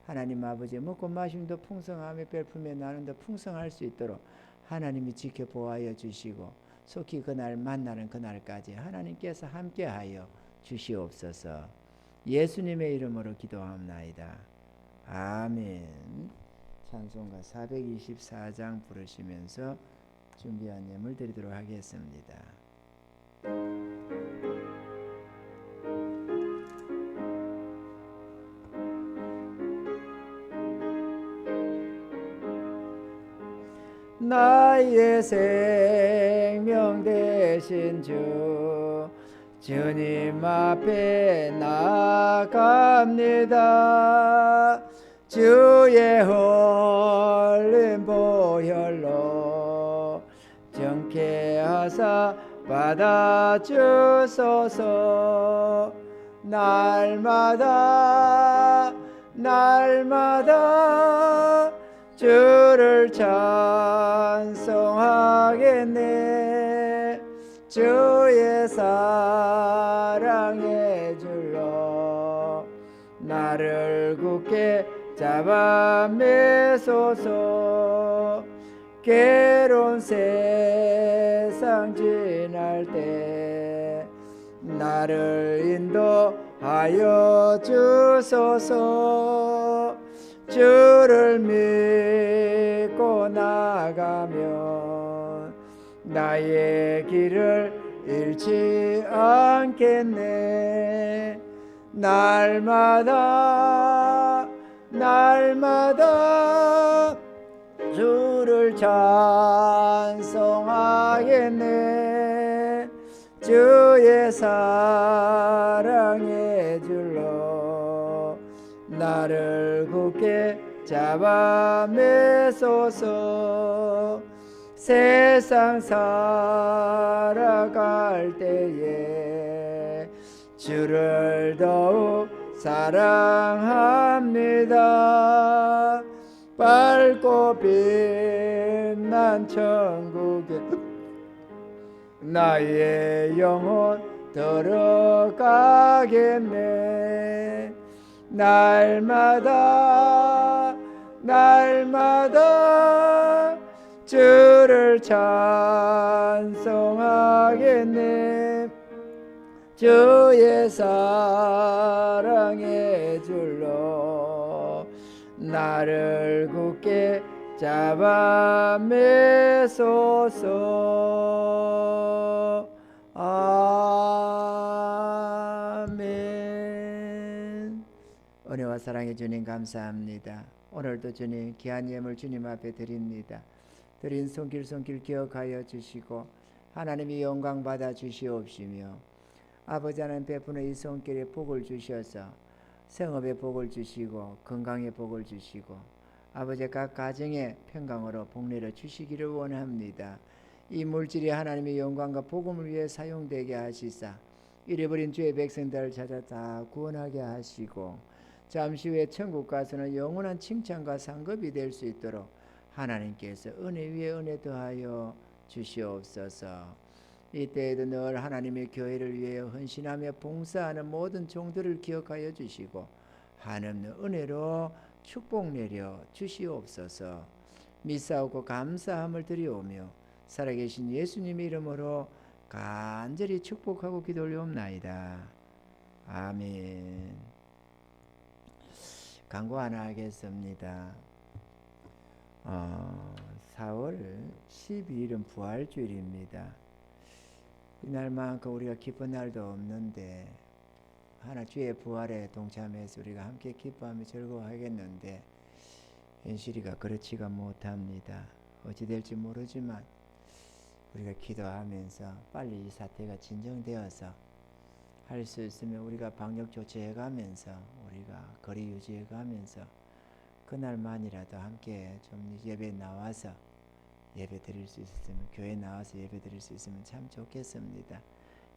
하나님 아버지 먹고 마심도 풍성하며 별품에 나눔도 풍성할 수 있도록 하나님이 지켜보아여 주시고 속히 그날 만나는 그날까지 하나님께서 함께하여 주시옵소서. 예수님의 이름으로 기도합나이다. 아멘. 찬송가 424장 부르시면서 준비한 예물 드리도록 하겠습니다. 나의 생명 되신 주님 앞에 나갑니다. 주의 흘린 보혈로 정케하사 받아주소서. 날마다 주를 찬송하겠네. 주의 사랑의 줄로 나를 굳게 잡아 매소서. 괴로운 세상 지날 때 나를 인도하여 주소서. 주를 믿고 나가면 나의 길을 잃지 않겠네. 날마다 주를 찬송하겠네. 주의 사랑의 줄로 나를 굳게 잡아 매소서. 세상 살아갈 때에 주를 더욱 사랑합니다. 밝고 빛난 천국에 나의 영혼 들어가겠네. 날마다 주를 찬송하겠네. 주의 사랑의 줄로 나를 굳게 잡아 매소서. 아멘. 은혜와 사랑의 주님 감사합니다. 오늘도 주님 귀한 예물 주님 앞에 드립니다. 드린 손길 기억하여 주시고 하나님이 영광 받아 주시옵시며 아버지 하나님 베푸는 이 손길에 복을 주셔서 생업에 복을 주시고 건강에 복을 주시고 아버지 각 가정에 평강으로 복내려 주시기를 원합니다. 이 물질이 하나님의 영광과 복음을 위해 사용되게 하시사 잃어버린 주의 백성들을 찾아 다 구원하게 하시고 잠시 후에 천국 가서는 영원한 칭찬과 상급이 될 수 있도록 하나님께서 은혜 위에 은혜 더하여 주시옵소서. 이때에도 늘 하나님의 교회를 위하여 헌신하며 봉사하는 모든 종들을 기억하여 주시고 한없는 은혜로 축복 내려 주시옵소서. 미사오고 감사함을 드리오며 살아계신 예수님의 이름으로 간절히 축복하고 기도 올리옵나이다. 아멘. 광고 하나 하겠습니다. 4월 12일은 부활주일입니다. 이날만큼 우리가 기쁜 날도 없는데 하나 주의 부활에 동참해서 우리가 함께 기뻐하며 즐거워하겠는데 현실이가 그렇지가 못합니다. 어찌 될지 모르지만 우리가 기도하면서 빨리 이 사태가 진정되어서 할 수 있으면 우리가 방역 조치해가면서 우리가 거리 유지해가면서 그날만이라도 함께 좀 예배 나와서 예배 드릴 수 있으면 교회 나와서 예배 드릴 수 있으면 참 좋겠습니다.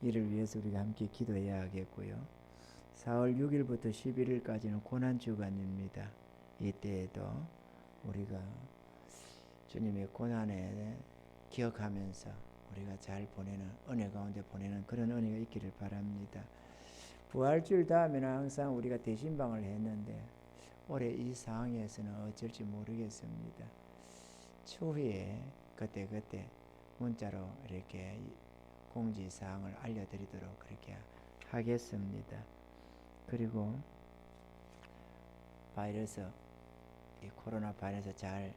이를 위해서 우리가 함께 기도해야 하겠고요. 4월 6일부터 11일까지는 고난주간입니다. 이때에도 우리가 주님의 고난에 기억하면서 우리가 잘 보내는 은혜 가운데 보내는 그런 은혜가 있기를 바랍니다. 부활주일 다음에는 항상 우리가 대신방을 했는데 올해 이 상황에서는 어쩔지 모르겠습니다. 추후에 그때 문자로 이렇게 공지사항을 알려드리도록 그렇게 하겠습니다. 그리고 이 코로나 바이러스 잘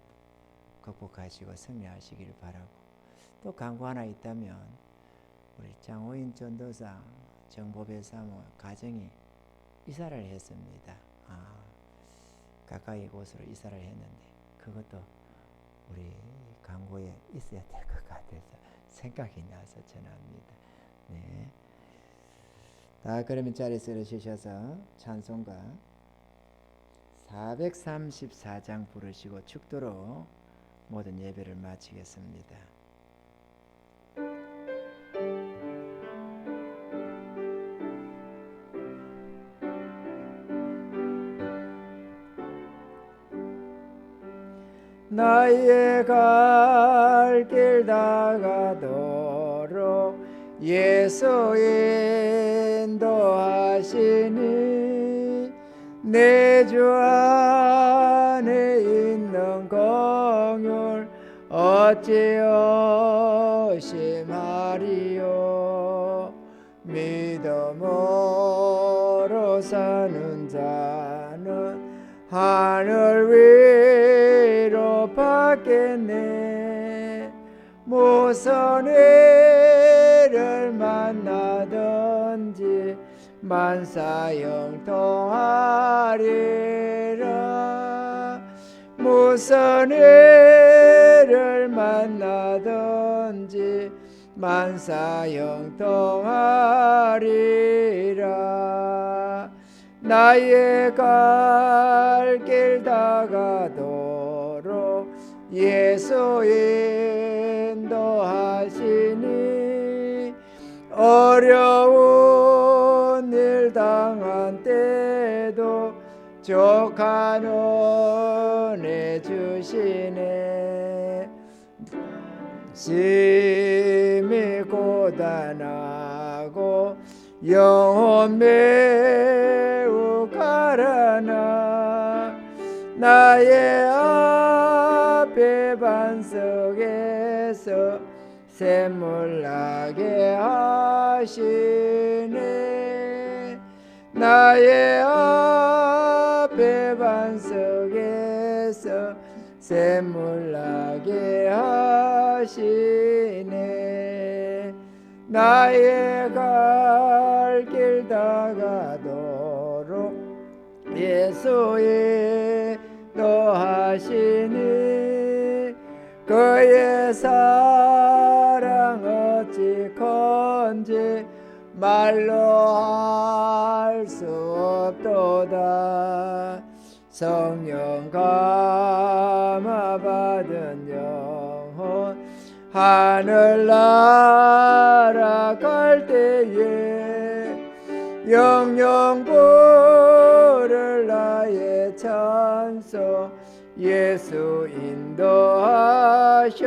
극복하시고 승리하시기를 바라고 또 광고 하나 있다면 우리 장호인 전도사 정보배 사모 가정이 이사를 했습니다. 가까이 곳으로 이사를 했는데 그것도 우리 광고에 있어야 될 것 같아서 생각이 나서 전합니다. 네. 다 그러면 자리에서 일어서셔서 찬송가 434장 부르시고 축도로 모든 예배를 마치겠습니다. 나의 갈 길 다가도록 예수 인도하시니 내 주 안에 있는 공율 어찌 의심하리요. 믿음으로 사는 자는 하늘 위로 받겠네. 무슨 일을 만나든지 만사형통하리라. 무슨 일을 만나든지 만사형통하리라. 나의 갈 길 다가도록 예수 인도하시니 어려운 일 당한 때 족한 은혜 주시네. 심히 고단하고 영혼 매우 가라나 나의 앞에 반석에서 샘물 나게 하시네. 나의 앞에 반석에서 샘물 나게 하시네. 나의 갈 길 다가도록 예수의 노하시니 그의 사랑 어찌 건지 말로 할 수 없도다. 성령 감화 받은 영혼 하늘 날아갈 때에 영영 부를 나의 찬송 예수 인도하셨네.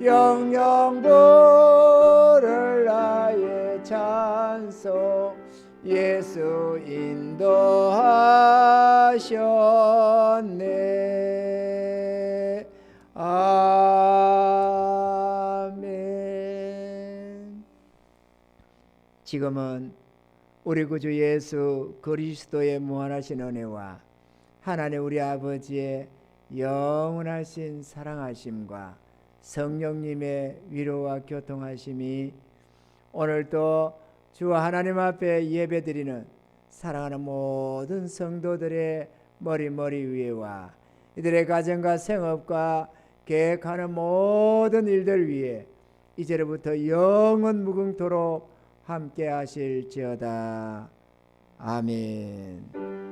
영영 부를 나의 찬송 예수 인도하셨네. 아멘. 지금은 우리 구주 예수 그리스도의 무한하신 은혜와 하나님 우리 아버지의 영원하신 사랑하심과 성령님의 위로와 교통하심이 오늘도 주 하나님 앞에 예배드리는 사랑하는 모든 성도들의 머리 위에와 이들의 가정과 생업과 계획하는 모든 일들 위에 이제로부터 영원 무궁토록 함께 하실지어다. 아멘.